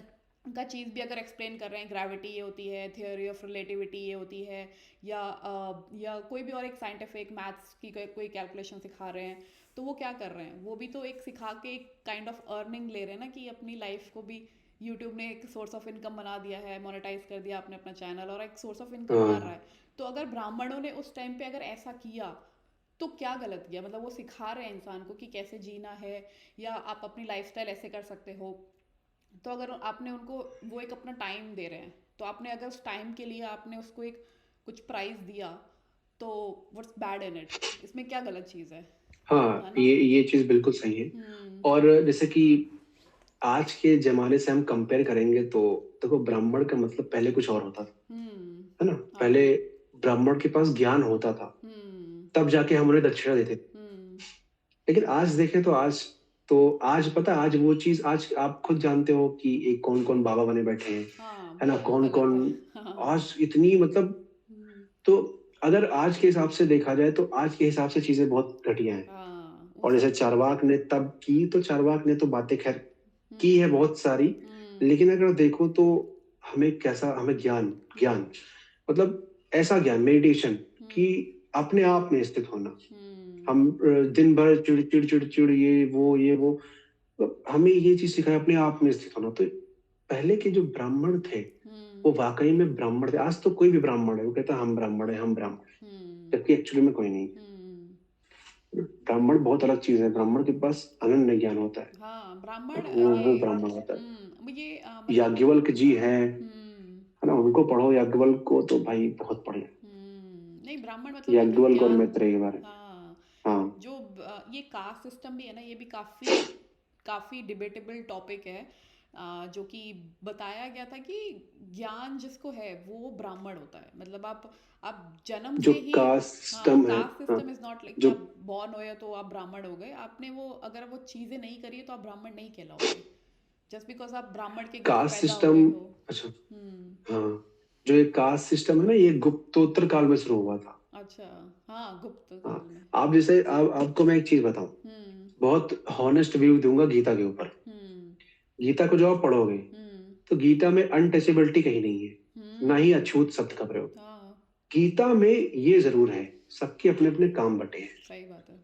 का चीज़ भी अगर एक्सप्लेन कर रहे हैं, ग्रेविटी ये होती है, थियोरी ऑफ रिलेटिविटी ये होती है, या कोई भी और एक साइंटिफिक मैथ्स की कोई कैलकुलेशन सिखा रहे हैं, तो वो क्या कर रहे हैं, वो भी तो एक सिखा के एक काइंड ऑफ अर्निंग ले रहे हैं ना, कि अपनी लाइफ को भी यूट्यूब ने एक सोर्स ऑफ इनकम बना दिया है, मोनेटाइज कर दिया आपने अपना चैनल, और एक सोर्स ऑफ इनकम आ रहा हाँ। है। तो अगर ब्राह्मणों ने उस टाइम पे अगर ऐसा किया, तो क्या गलत किया, मतलब वो सिखा रहे हैं इंसान को कि कैसे जीना है, या आप अपनी लाइफस्टाइल ऐसे कर सकते हो। तो अगर आपने उनको, वो एक अपना टाइम दे रहे हैं, तो आपने अगर उस टाइम के लिए आपने उसको एक कुछ प्राइस दिया, तो व्हाट्स बैड इन इट, इसमें क्या गलत चीज़ हाँ, है ना। ये चीज बिल्कुल सही है। हम्म। और जैसे कि आज के जमाने से हम कंपेयर करेंगे तो देखो, ब्राह्मण का मतलब पहले कुछ और होता था, हम्म। है ना? पहले हाँ। ब्राह्मण के पास ज्ञान होता था, हम्म। तब जाके हम उन्हें दक्षिणा देते थे। हम्म। लेकिन आज देखें तो आज पता है, आज वो चीज, आज आप खुद जानते हो कि एक कौन कौन बाबा बने बैठे हैं, हाँ, है ना? वो कौन गलत कौन है। हाँ। आज इतनी मतलब, हम्म। तो अगर आज के हिसाब से देखा जाए तो आज के हिसाब से चीजें बहुत घटिया हैं। हाँ, और उस जैसे चारवाक ने तब की, तो चारवाक ने तो बातें खैर की है हम्म। बहुत सारी, हम्म। लेकिन अगर देखो तो हमें ज्ञान ज्ञान हम्म। मतलब ऐसा ज्ञान, मेडिटेशन, कि हम्म। अपने आप में स्थित होना। हम्म। हम दिन भर चिड़ चिड़ चिड़ चिड़, ये वो, तो हमें ये चीज सिखाए अपने आप में स्थित होना। तो पहले के जो ब्राह्मण थे हम्म। वो वाकई में ब्राह्मण थे। आज तो कोई भी ब्राह्मण है वो कहता है हम ब्राह्मण है, हम ब्राह्मण है, हम्म। जबकि एक्चुअली में कोई नहीं हम्म। है। ब्राह्मण बहुत अलग चीज है, ब्राह्मण के पास अनन्य ज्ञान होता है, हाँ, ब्राह्मण वो ये। ब्राह्मण होता है। ये मतलब। याज्ञवल्क जी हैं, हम्म। है ना? उनको पढ़ो, याज्ञवल्क को तो भाई बहुत पढ़े, नहीं, ब्राह्मण मतलब एक याज्ञवल्क और ज्ञान। मैत्रेय के बारे में। हाँ। हाँ। जो ये कास्ट सिस्टम भी है ना, ये भी काफ़ी काफ़ी डिबेटेबल टॉपिक है। जो कि बताया गया था कि ज्ञान जिसको है वो ब्राह्मण होता है, मतलब आप जन्म जो से ही। कास्ट हाँ, सिस्टम है, कास्ट हाँ, सिस्टम इज नॉट लाइक कि जो आप बॉर्न हुए तो आप ब्राह्मण हो गए, आपने वो अगर वो चीज़ें नहीं करी है तो आप ब्राह्मण नहीं कहलाओगे, जस्ट बिकॉज आप ब्राह्मण के घर में कास्ट पैदा सिस्टम, हुए हो। अच्छा, हम्म। हाँ, जो ये कास्ट सिस्टम है ना, ये गुप्तोत्तर काल में शुरू हुआ था। अच्छा। हाँ, गुप्त हाँ, काल में। आप जैसे आपको मैं एक चीज बताऊं, हम्म। बहुत हॉनेस्ट व्यू दूंगा गीता के ऊपर। हम्म। गीता को जो आप पढ़ोगे, हम्म। तो गीता में अनटचेबिलिटी कहीं नहीं है, ना ही हम्म। अछूत शब्द का प्रयोग। हाँ, गीता में ये जरूर है, सबके अपने अपने काम बटे हैं। सही बात है।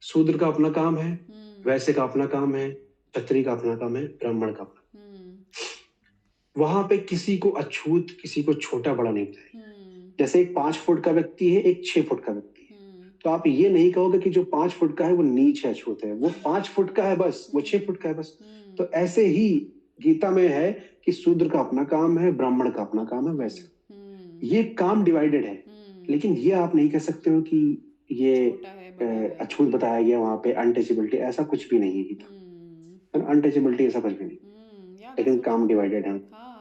शूद्र का अपना काम है, हम्म। वैश्य का अपना काम है, क्षत्रिय का अपना काम है, ब्राह्मण का अपना। हम्म। वहां पे किसी को अछूत, किसी को छोटा बड़ा नहीं बताया। हम्म। जैसे एक 5 फुट का व्यक्ति है, एक 6 फुट का व्यक्ति है, हम्म। तो आप ये नहीं कहोगे कि जो 5 फुट का है वो नीच है, अछूत है। वो हम्म। 5 फुट का है बस, वो 6 फुट का है बस। हम्म। तो ऐसे ही गीता में है कि शूद्र का अपना काम है, ब्राह्मण का अपना काम है, हम्म। वैसे हम्म। ये काम डिवाइडेड है। हम्म। लेकिन ये आप नहीं कह सकते हो कि ये छोटा है, बड़ा है। अछूत बताया गया, वहां पे अनटचेबिलिटी, ऐसा कुछ भी नहीं है गीता हम्म। में। अनटचेबिलिटी ऐसा कुछ भी नहीं, या दैट्स लेकिन व्हाट। काम डिवाइडेड है। हाँ,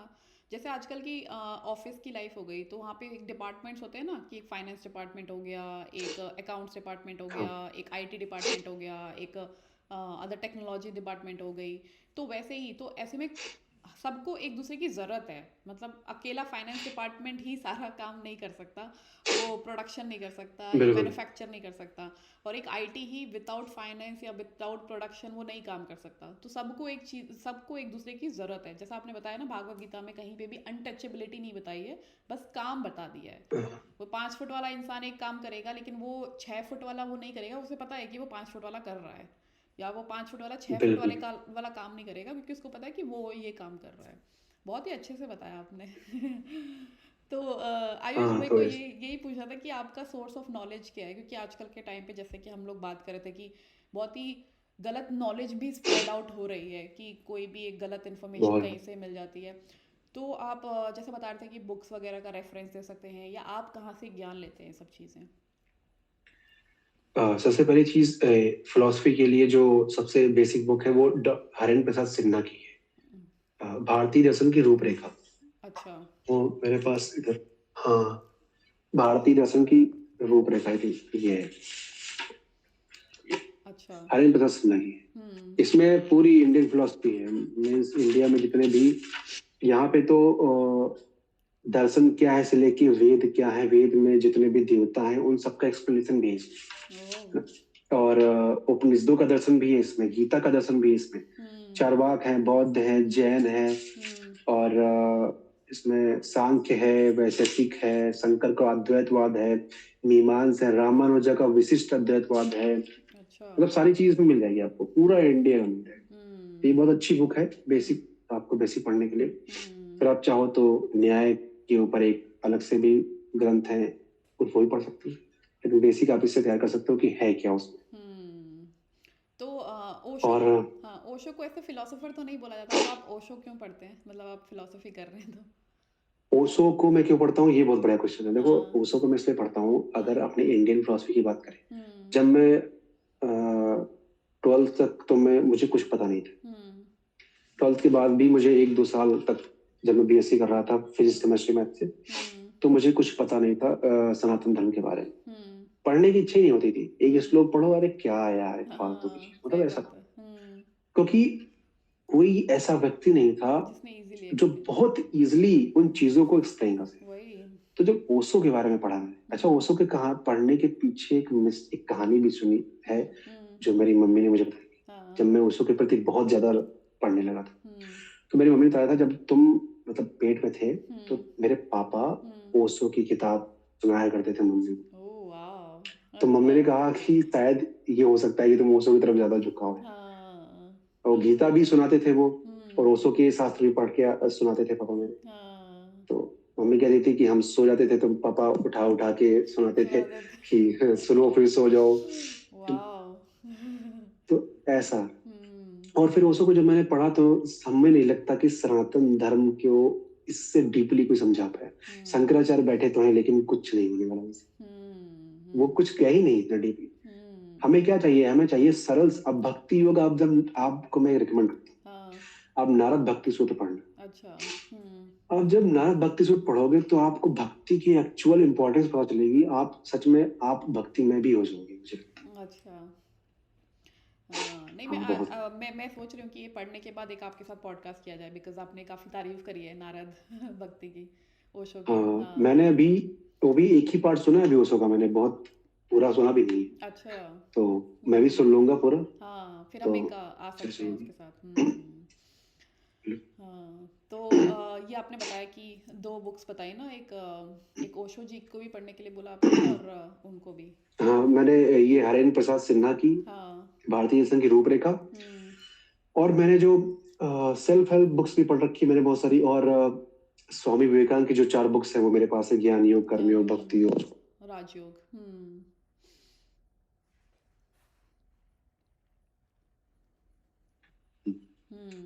जैसे आजकल की ऑफिस की लाइफ हो गई, तो वहाँ पे एक डिपार्टमेंट्स होते हैं ना, कि एक फाइनेंस डिपार्टमेंट हो गया, एक अकाउंट्स डिपार्टमेंट हो हाँ, गया, एक आईटी डिपार्टमेंट हो गया, एक अदर टेक्नोलॉजी डिपार्टमेंट हो गई। तो वैसे ही तो ऐसे में सबको एक दूसरे की ज़रूरत है, मतलब अकेला फाइनेंस डिपार्टमेंट ही सारा काम नहीं कर सकता, वो प्रोडक्शन नहीं कर सकता या बिल्कुल। मैन्युफैक्चर नहीं कर सकता, और एक आईटी ही विदाउट फाइनेंस या विदाउट प्रोडक्शन वो नहीं काम कर सकता। तो सबको एक चीज, सबको एक दूसरे की जरूरत है। जैसा आपने बताया ना, भागवत गीता में कहीं पे भी अनटचेबिलिटी नहीं बताई है, बस काम बता दिया है। हाँ, वो 5 फुट वाला इंसान एक काम करेगा, लेकिन वो 6 फुट वाला वो नहीं करेगा, उसे पता है कि वो 5 फुट वाला कर रहा है, या वो 5 फुट वाला 6 फुट बिल्कुल। वाला काम नहीं करेगा, क्योंकि उसको पता है कि वो ये काम कर रहा है। बहुत ही अच्छे से बताया आपने। तो आयुष हाँ, भाई तो को ये यही पूछना था कि आपका सोर्स ऑफ नॉलेज क्या है, क्योंकि आजकल के टाइम पे जैसे कि हम लोग बात कर रहे थे कि बहुत ही गलत नॉलेज भी स्प्रेड आउट हो रही है, कि कोई भी एक गलत इन्फॉर्मेशन बहुत। कहीं से मिल जाती है। तो आप जैसे बता रहे थे कि बुक्स वगैरह का रेफरेंस दे सकते हैं, या आप कहाँ से ज्ञान लेते हैं सब चीज़ें। सबसे पहली चीज, फिलोसफी के लिए जो सबसे बेसिक बुक है वो हरेंद्र प्रसाद सिन्हा की है, भारतीय दर्शन की रूपरेखा। अच्छा। वो मेरे पास इधर, हाँ, भारतीय दर्शन की रूपरेखा की ये है, अच्छा। हरेंद्र प्रसाद सिन्हा की है। हम्म। इसमें पूरी इंडियन फिलोसफी है, मीन्स इंडिया में जितने भी, यहाँ पे तो दर्शन क्या है से लेके वेद क्या है, वेद में जितने भी देवता हैं उन सबका एक्सप्लेनेशन भी है ओह। इसमें। और उपनिषदों का दर्शन भी है इसमें, गीता का दर्शन भी है इसमें। हम्म। चार्वाक है, बौद्ध है, जैन है, हम्म। और इसमें सांख्य है, वैशेषिक है, शंकर का अद्वैतवाद है, मीमांस है, रामानुजा का विशिष्ट अद्वैतवाद है। अच्छा। मतलब सारी चीज में मिल जाएगी आपको, पूरा इंडिया में मिल जाएगा। तो ये हम्म। बहुत अच्छी बुक है, हम्म। बेसिक, आपको बेसिक पढ़ने के लिए। हम्म। फिर आप चाहो तो न्याय के ऊपर एक अलग से भी ग्रंथ है, कुछ वो भी पढ़ सकते हो। लेकिन बेसिक आप इससे तैयार कर सकते हो कि है क्या उसमें। हम्म। तो ओशो और को, हाँ, ओशो को ऐसे फिलोसोफर तो नहीं बोला जाता, तो आप ओशो क्यों पढ़ते हैं, मतलब आप फिलोसफी कर रहे हैं तो। ओशो को मैं क्यों पढ़ता हूँ, ये बहुत बड़ा क्वेश्चन है। देखो, हाँ। ओशो को मैं इसलिए पढ़ता हूँ, अगर हाँ। अपने इंडियन फिलोसफी की बात करें, हम्म। जब मैं 12th तक तो मैं मुझे कुछ पता नहीं था। हम्म। 12th के बाद भी मुझे 1-2 साल तक, जब मैं बीएससी कर रहा था फिजिक्स हम्म। केमिस्ट्री मैथ से, हम्म। तो मुझे कुछ पता नहीं था सनातन धर्म के बारे में। हम्म। पढ़ने की इच्छा ही नहीं होती थी, एक हम्म। श्लोक पढ़ो, अरे क्या है यार फालतू की हाँ, चीज, मतलब सही ऐसा बात था। है। हम्म। क्योंकि कोई ऐसा व्यक्ति नहीं था जिसने इजीली जो एक्सप्लेन। बहुत इजीली उन चीजों को एक्सप्लेन कर सके। वही। तो जब ओशो के बारे में पढ़ा मैंने, अच्छा, हम्म। ओशो के कहा पढ़ने के पीछे एक कहानी भी सुनी है, हम्म। जो मेरी मम्मी ने मुझे बताई। हाँ। जब मैं ओशो के प्रति बहुत ज्यादा पढ़ने लगा था, हम्म। तो मेरी मम्मी ने बताया था, जब तुम मतलब पेट में थे, तो हम्म। मेरे पापा हम्म। ओशो की किताब सुनाया करते थे मम्मी को। ओह वाह, तो मम्मी अच्छा। ने कहा कि शायद ये हो सकता है कि तुम ओशो की तरफ ज्यादा झुकाव है। हाँ। और गीता भी सुनाते थे वो, और हम्म। ओशो के शास्त्र भी पढ़ के सुनाते थे पापा मेरे। हाँ। तो मम्मी कहती थी कि हम सो जाते थे तो पापा उठा उठा के सुनाते थे सुनाते थे। कि सुनो फिर सो जाओ। तो, वाह। तो ऐसा। हम्म। और फिर ओशो को जब मैंने पढ़ा, तो हमें नहीं लगता कि सनातन धर्म को इससे डीपली कोई समझा पाया। हम्म। शंकराचार्य बैठे तो हैं, लेकिन कुछ नहीं होने वाला उनसे। वो हम्म। कुछ कह ही नहीं इतना डीपली। हम्म। हमें क्या चाहिए, हमें चाहिए सरल। अब भक्ति योग, आप जब आपको मैं रिकमेंड करता हूँ, हाँ। आप नारद भक्ति सूत्र पढ़ना। अच्छा। आप जब नारद भक्ति सूत्र पढ़ोगे तो आपको भक्ति की एक्चुअल इंपॉर्टेंस पता चलेगी, आप सच में आप भक्ति में भी हो जाओगे, मुझे लगता अच्छा। हाँ, नहीं, है। हाँ बहुत। मैं सोच रही हूँ कि ये पढ़ने के बाद एक आपके साथ पॉडकास्ट किया जाए, बिकॉज आपने काफ़ी तारीफ करी है नारद भक्ति की, ओशो की। हाँ हाँ। मैंने अभी वो भी एक ही पार्ट सुना है अभी ओशो का, मैंने बहुत पूरा सुना भी नहीं है, अच्छा। तो मैं भी सुन लूंगा पूरा। हाँ, फिर हम तो एक आ सकते जैसे हैं उसके साथ। हाँ, तो ये आपने बताया कि दो बुक्स बताई ना, एक ओशो जी को भी पढ़ने के लिए बोला आपने, और उनको भी। हाँ मैंने ये हरेंद्र प्रसाद सिन्हा की हाँ। भारतीय दर्शन की रूपरेखा, हम्म। और मैंने जो सेल्फ हेल्प बुक्स भी पढ़ रखी है मैंने बहुत सारी, और स्वामी विवेकानंद की जो 4 बुक्स हैं वो मेरे पास है, ज्ञान योग, कर्म ज्ञान योग, योग, भक्ति योग। राजयोग। हम्म।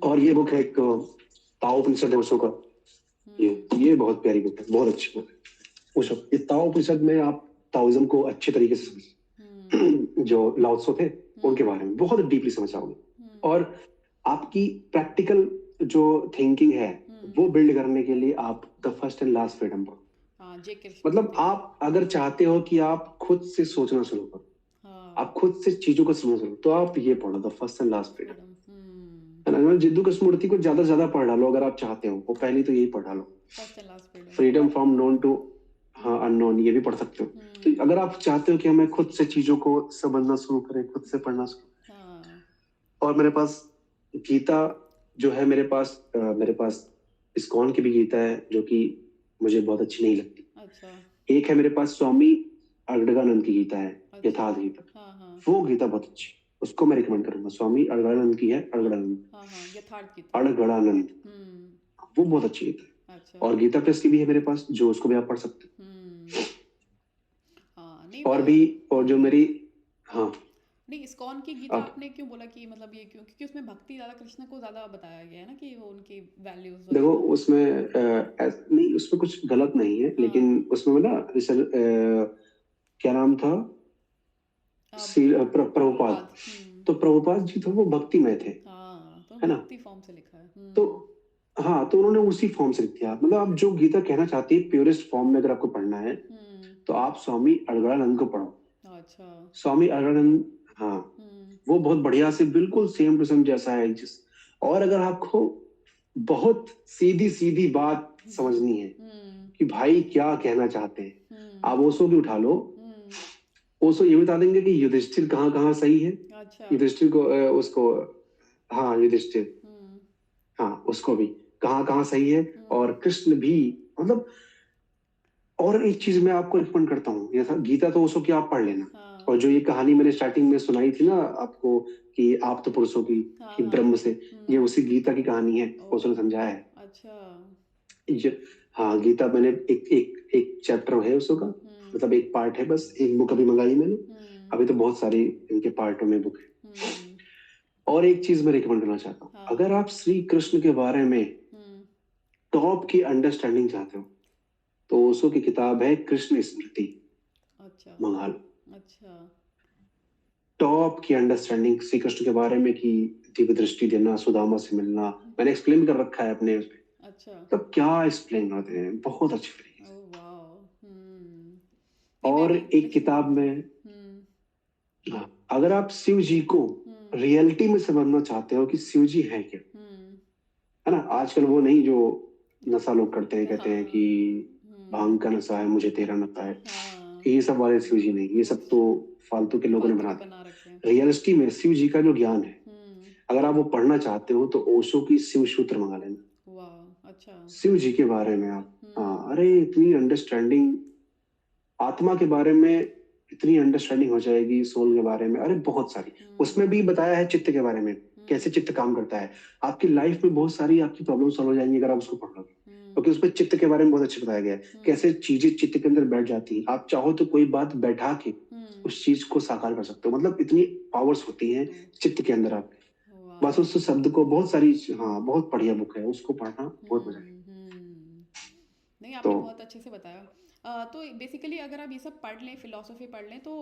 और ये बुक है एक ताओ उपनिषद है ओशो का, ये बहुत प्यारी बुक है, बहुत अच्छी बुक है ओशो। ये ताओ उपनिषद में आप ताओइज्म को अच्छे तरीके से समझ, जो लाओ त्सो थे उनके बारे में बहुत डीपली समझ आओगे, और आपकी प्रैक्टिकल जो थिंकिंग है वो बिल्ड करने के लिए आप the first and last freedom पढ़ो। हाँ, जे मतलब कृष्णमूर्ति का। आप अगर चाहते हो कि आप खुद से सोचना शुरू करो, हाँ, आप खुद से चीजों को समझना शुरू, तो आप ये पढ़ो the first and last freedom, freedom. है ना। मतलब जिद्दू कृष्णमूर्ति को ज्यादा से ज्यादा पढ़ डालो अगर आप चाहते हो, वो पहली तो यही पढ़ डालो, first and last freedom. Freedom और फ्रॉम नोन टू, हाँ अननोन, ये भी पढ़ सकते हो। तो अगर आप चाहते हो कि हमें खुद से चीजों को समझना शुरू करें, खुद से पढ़ना शुरू, हाँ। और मेरे पास गीता जो है, मेरे पास इस्कॉन की भी गीता है जो कि मुझे बहुत अच्छी नहीं लगती। अच्छा। एक है मेरे पास स्वामी अगड़गानंद की गीता है, अच्छा। यथार्थ गीता, हाँ, हाँ। वो गीता बहुत अच्छी, उसको मैं रिकमेंड करूंगा। स्वामी अड़गड़ानंद की है, हाँ, अड़गड़ानंद, हाँ, हाँ, यथार्थ गीता। अड़गड़ानंद, वो बहुत अच्छी गीता अच्छा। है। और गीता प्रेस की भी है मेरे पास, जो उसको भी आप पढ़ सकते हम्म। हाँ, नहीं, हो। और भी, और जो मेरी, हाँ नहीं, इस्कॉन की गीता अब आपने क्यों बोला कि मतलब ये क्यों, क्योंकि उसमें भक्ति ज़्यादा कृष्ण को ज़्यादा बताया गया है ना, कि वो उनकी वैल्यूज देखो वगैरह। उसमें नहीं, उसमें कुछ गलत नहीं है, हाँ। लेकिन उसमें ना जैसे क्या नाम था, प्रभुपाद, प्रभुपाद। तो प्रभुपाद जी थे वो भक्ति में थे, हाँ, तो है ना। भक्ति फॉर्म से लिखा है। तो हाँ, तो उन्होंने उसी फॉर्म से लिख दिया, मतलब आप जो गीता कहना चाहती है प्योरेस्ट फॉर्म में अगर आपको पढ़ना है तो आप स्वामी अड़गड़ानंद को पढ़ो। अच्छा। स्वामी अड़गड़ानंद, हाँ वो बहुत बढ़िया से बिल्कुल सेम टू सेम जैसा है जिस, और अगर आपको बहुत सीधी सीधी बात समझनी है कि भाई क्या कहना चाहते हैं, आप ओशो की उठा लो। ओशो ये बता देंगे कि युधिष्ठिर कहाँ कहाँ सही है, अच्छा। युधिष्ठिर को उसको, हाँ युधिष्ठिर, हाँ उसको भी कहाँ कहाँ सही है, और कृष्ण भी, मतलब। और एक चीज मैं आपको रिकमेंड करता हूँ, ये था गीता तो ओशो की आप पढ़ लेना, हाँ। और जो ये कहानी मैंने स्टार्टिंग में सुनाई थी ना आपको कि आप तो पुरुषों की, हाँ, कि हाँ। ब्रह्म से, ये उसी गीता की कहानी है, ओ। ओशो ने समझाया है। अच्छा। ये, हाँ गीता मैंने एक एक एक चैप्टर है ओशो का, मतलब एक पार्ट है, बस एक बुक अभी मंगाई मैंने, अभी तो बहुत सारी इनके पार्टों में बुक है। और एक चीज मैं रिकमेंड करना चाहता हूँ, हाँ। अगर आप श्री कृष्ण के बारे में टॉप की अंडरस्टैंडिंग चाहते हो तो ओशो की किताब है कृष्ण स्मृति, अच्छा। मंगा लो। अच्छा। टॉप की अंडरस्टैंडिंग श्री कृष्ण के बारे में, कि दिव्य दृष्टि देना, सुदामा से मिलना, मैंने एक्सप्लेन कर रखा है अपने उसमें, अच्छा। तब क्या एक्सप्लेन करते हैं बहुत अच्छी तरीके से। Oh wow. नहीं, मैं और भी एक लिख किताब लूंगी। में, हाँ, अगर आप शिव जी को रियलिटी में समझना चाहते हो कि शिव जी है क्या, है ना, आजकल वो नहीं जो नशा लोग करते हैं, कहते हैं कि हाँ। भांग का नशा है, मुझे तेरा नशा है, हाँ, ये सब वाले शिव जी नहीं, ये वो सब तो फालतू के लोगों ने फालतू बना के बना दिया। रखे हैं। रियलिटी में शिव जी का जो ज्ञान है, अगर आप वो पढ़ना चाहते हो तो ओशो की शिव सूत्र मंगा लेना, वाह। अच्छा। शिव जी के बारे में आप, हाँ अरे इतनी अंडरस्टैंडिंग, आत्मा के बारे में इतनी अंडरस्टैंडिंग हो जाएगी, सोल के बारे में, अरे बहुत सारी, उसमें भी बताया है चित्त के बारे में, कैसे चित्त काम करता है, आपकी लाइफ में बहुत सारी आपकी प्रॉब्लम सॉल्व हो जाएंगी अगर आप उसको पढ़ लोगे, क्योंकि उसमें चित्त के बारे में बहुत अच्छे बताया गया है, कैसे चीजें चित्त के अंदर बैठ जाती हैं, आप चाहो तो कोई बात बैठा के उस चीज को साकार कर सकते हो, मतलब इतनी पावर्स होती हैं चित्त के अंदर आपके। बस वाह। उस शब्द को बहुत सारी, हाँ बहुत बढ़िया बुक है, उसको पढ़ना बहुत मजा आएगा। नहीं, तो आपने बहुत अच्छे से बताया। तो बेसिकली अगर आप ये सब पढ़ लें, फिलोसफी पढ़ लें, तो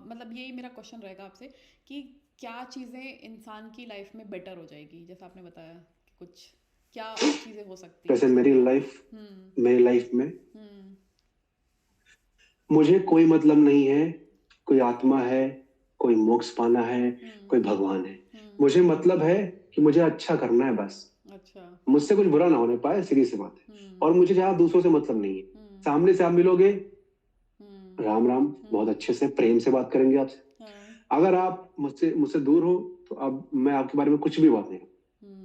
मतलब यही मेरा क्वेश्चन रहेगा आपसे कि क्या चीज़ें इंसान की लाइफ में बेटर हो जाएगी, जैसा आपने बताया कि कुछ क्या और चीजें हो सकती हैं जैसे उसके मेरी लिए? लाइफ हम्म। मेरी लाइफ में हम्म। मुझे कोई मतलब नहीं है, कोई आत्मा है, कोई मोक्ष पाना है, हम्म। कोई भगवान है। हम्म। मुझे मतलब है कि मुझे अच्छा करना है बस। अच्छा। मुझसे कुछ बुरा ना होने पाए, सीधी सी बात है। और हम्म। मुझे जहाँ दूसरों से मतलब नहीं है। हम्म। सामने से आप मिलोगे, हम्म। राम राम, बहुत हम्म। अच्छे से प्रेम से बात करेंगे आपसे। हाँ। अगर आप मुझसे मुझसे दूर हो तो अब मैं आपके बारे में कुछ भी बात नहीं करूँ।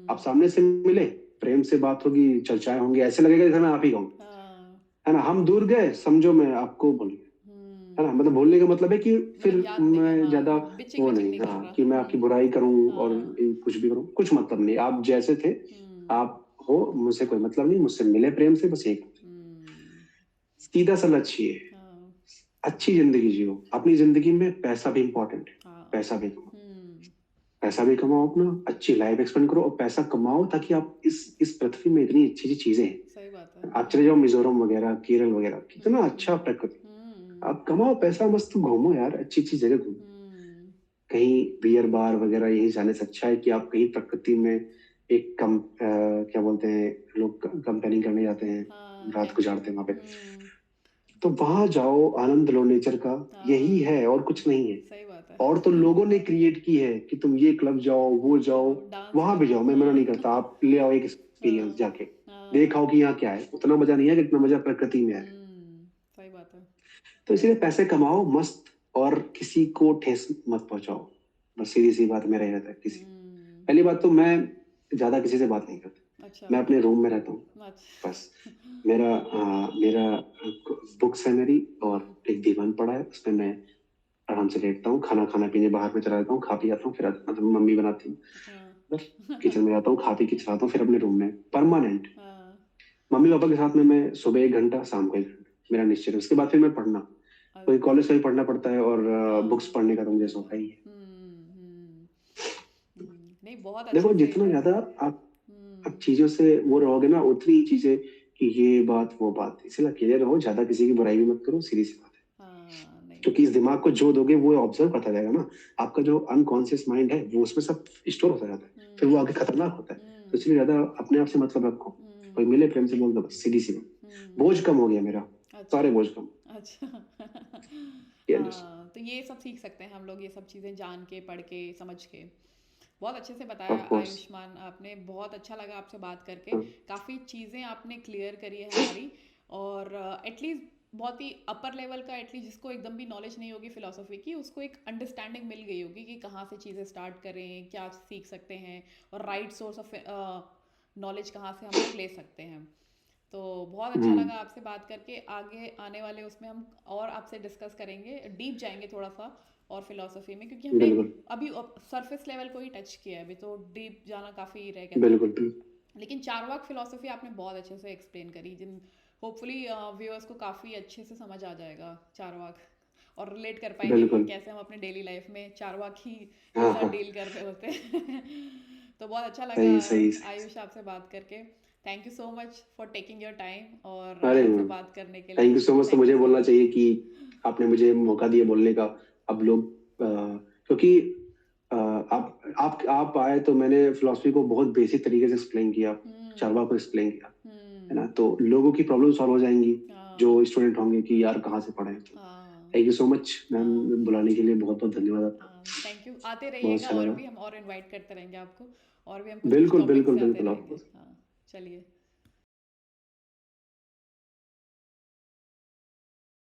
आप हम्म। सामने से मिले, प्रेम से बात होगी, चर्चाएं होंगी, ऐसे लगेगा जैसे मैं आप ही कहूँ। हाँ। है ना, हम दूर गए, समझो मैं आपको भूल गया। है हम्म। ना, मतलब भूलने का मतलब है कि फिर मतलब याद नहीं है, मैं हाँ। ज्यादा बिचिंग वो बिचिंग नहीं, नहीं कर हाँ, रहा। कि मैं आपकी बुराई करूं और हाँ। कुछ भी करूं, कुछ मतलब नहीं। आप जैसे थे, हम्म। आप हो, मुझसे कोई मतलब नहीं। मुझसे मिले प्रेम से, बस एक हम्म। सीधा सा लक्ष्य है, हाँ। अच्छी जिंदगी जियो। अपनी जिंदगी में पैसा भी इंपॉर्टेंट है, हाँ। पैसा भी कमाओ। हम्म। पैसा भी कमाओ, अपना अच्छी लाइफ एक्सपेंड करो और पैसा कमाओ, ताकि आप इस पृथ्वी में इतनी अच्छी अच्छी चीजें सही बात है। हैं। आप चले जाओ मिजोरम वगैरह, केरल वगैरह, कितना हम्म। अच्छा प्रकृति। हम्म। आप कमाओ पैसा, मस्त घूमो यार, अच्छी अच्छी जगह घूमो। हम्म। कहीं बियर बार वगैरह यही जाने से अच्छा है कि आप कहीं प्रकृति में एक क्या बोलते हैं लोग, कंपेनिंग करने जाते हैं, हाँ, रात कैंपिंग। गुजारते हैं वहां पे। हम्म। तो वहां जाओ, आनंद लो नेचर का। यही हाँ, है और कुछ नहीं है। सही बात है। और तो लोगों ने क्रिएट की है कि तुम ये क्लब जाओ, वो जाओ, जाओ डांस वहां भी करो, जाओ, मैं मना नहीं हाँ। करता। आप ले आओ एक एक्सपीरियंस हाँ। जाके, हाँ। देखाओ कि यहाँ क्या है। उतना मजा नहीं है जितना मजा प्रकृति में है। सही बात है। तो इसीलिए पैसे कमाओ मस्त, और किसी को ठेस मत पहुंचाओ। बस सीधी सी बात मेरा ये रहता है। किसी हम्म। पहली बात तो मैं ज्यादा किसी से बात नहीं करता। अच्छा। मैं अपने रूम में रहता हूँ बस। अच्छा। मेरा बुक्स है मेरी, और हम्म। एक दीवान पड़ा है, उसमें मैं आराम से लेटता हूँ। खाना खाना पीने बाहर में चला जाता हूँ, खा पी आता हूँ, फिर मतलब मम्मी बनाती हूँ, हाँ। बस किचन में जाता हूँ, खा पी के चला आता हूँ, फिर अपने रूम में परमानेंट। हाँ। मम्मी पापा के साथ में मैं सुबह 1 घंटा, शाम को 1 घंटा, मेरा निश्चित है। उसके बाद फिर मैं पढ़ना, कोई अच्छा। कॉलेज का भी पढ़ना पड़ता है, और बुक्स हाँ, पढ़ने का तो मुझे वो तो शौक है। है ही है। नहीं, बहुत देखो, अच्छे से। जितना ज्यादा आप हम्म। चीजों से वो रहोगे ना, उतनी ही चीजें कि ये बात वो बात, इसलिए अकेले रहो, ज्यादा किसी की बुराई भी मत करो, सीधी सी बात है। हाँ, नहीं। क्योंकि इस दिमाग को जो दोगे वो ऑब्जर्व करता जाएगा ना। आपका जो अनकॉन्शियस माइंड है वो उसमें सब स्टोर होता जाता है, फिर वो हम्म। आगे खतरनाक होता है। तो हम्म। इसलिए ज्यादा अपने आप से मतलब रखो। कोई हम्म। मिले, प्रेम से बोल दो, बस सीधी सी बात। हम्म। बोझ कम हो गया मेरा, अच्छा। सारे बोझ कम। अच्छा। ये हाँ, तो ये सब सीख सकते हैं हम लोग, ये सब चीज़ें जान के, पढ़ के, समझ के। बहुत अच्छे से बताया ऑफ कोर्स। आयुष्मान आपने, बहुत अच्छा लगा आपसे बात करके। काफ़ी चीज़ें आपने क्लियर करी है हमारी। और एटलीस्ट बहुत ही अपर लेवल का, एटलीस्ट जिसको एकदम भी नॉलेज नहीं होगी फिलोसफी की, उसको एक अंडरस्टैंडिंग मिल गई होगी कि कहाँ से चीज़ें स्टार्ट करें, क्या सीख सकते हैं, और राइट सोर्स ऑफ नॉलेज कहाँ से हम लोग ले सकते हैं। तो बहुत अच्छा हम्म। लगा आपसे बात करके। आगे आने वाले उसमें हम और आपसे डिस्कस करेंगे, डीप जाएंगे थोड़ा सा और फिलोसफी में, क्योंकि हमने बिल्कुल अभी सरफेस लेवल को ही टच किया है, अभी तो डीप जाना काफ़ी रह गया था। बिल्कुल बिल्कुल। लेकिन चारवाक फिलोसफी आपने बहुत अच्छे से एक्सप्लेन करी, जिन होपफुली व्यूअर्स को काफ़ी अच्छे से समझ आ जाएगा चारवाक, और रिलेट कर पाएंगे कि बिल्कुल। कैसे हम अपने डेली लाइफ में चारवाक ही के हाँ साथ हाँ। डील कर रहे होते हैं। तो बहुत अच्छा लगा सही सही सही। आयुष आपसे बात करके। Thank you so much for taking your time और अरे हमसे बात करने के थैंक लिए। You so much. तो थैंक यू मुझे सो बोलना मच। चाहिए कि आपने मुझे मौका दिया बोलने का। अब लोग क्योंकि आप आए तो मैंने फिलोसफी को बहुत बेसिक तरीके से एक्सप्लेन किया, हम्म। चारवाक को एक्सप्लेन किया, है ना। हम्म। तो लोगों की प्रॉब्लम सॉल्व हो जाएंगी, हाँ। जो स्टूडेंट होंगे कि यार कहाँ से पढ़े। तो हाँ। थैंक यू सो मच हाँ। मैम, बुलाने के लिए बहुत बहुत धन्यवाद आपका। हाँ, थैंक यू। आते बहुत रहिएगा, अच्छा और लगा। भी हम और इनवाइट करते रहेंगे आपको, और भी हम कुछ कुछ बिल्कुल टॉपिक बिल्कुल से आते बिल्कुल, रहेंगे। ऑफकोर्स। हाँ। चलिए।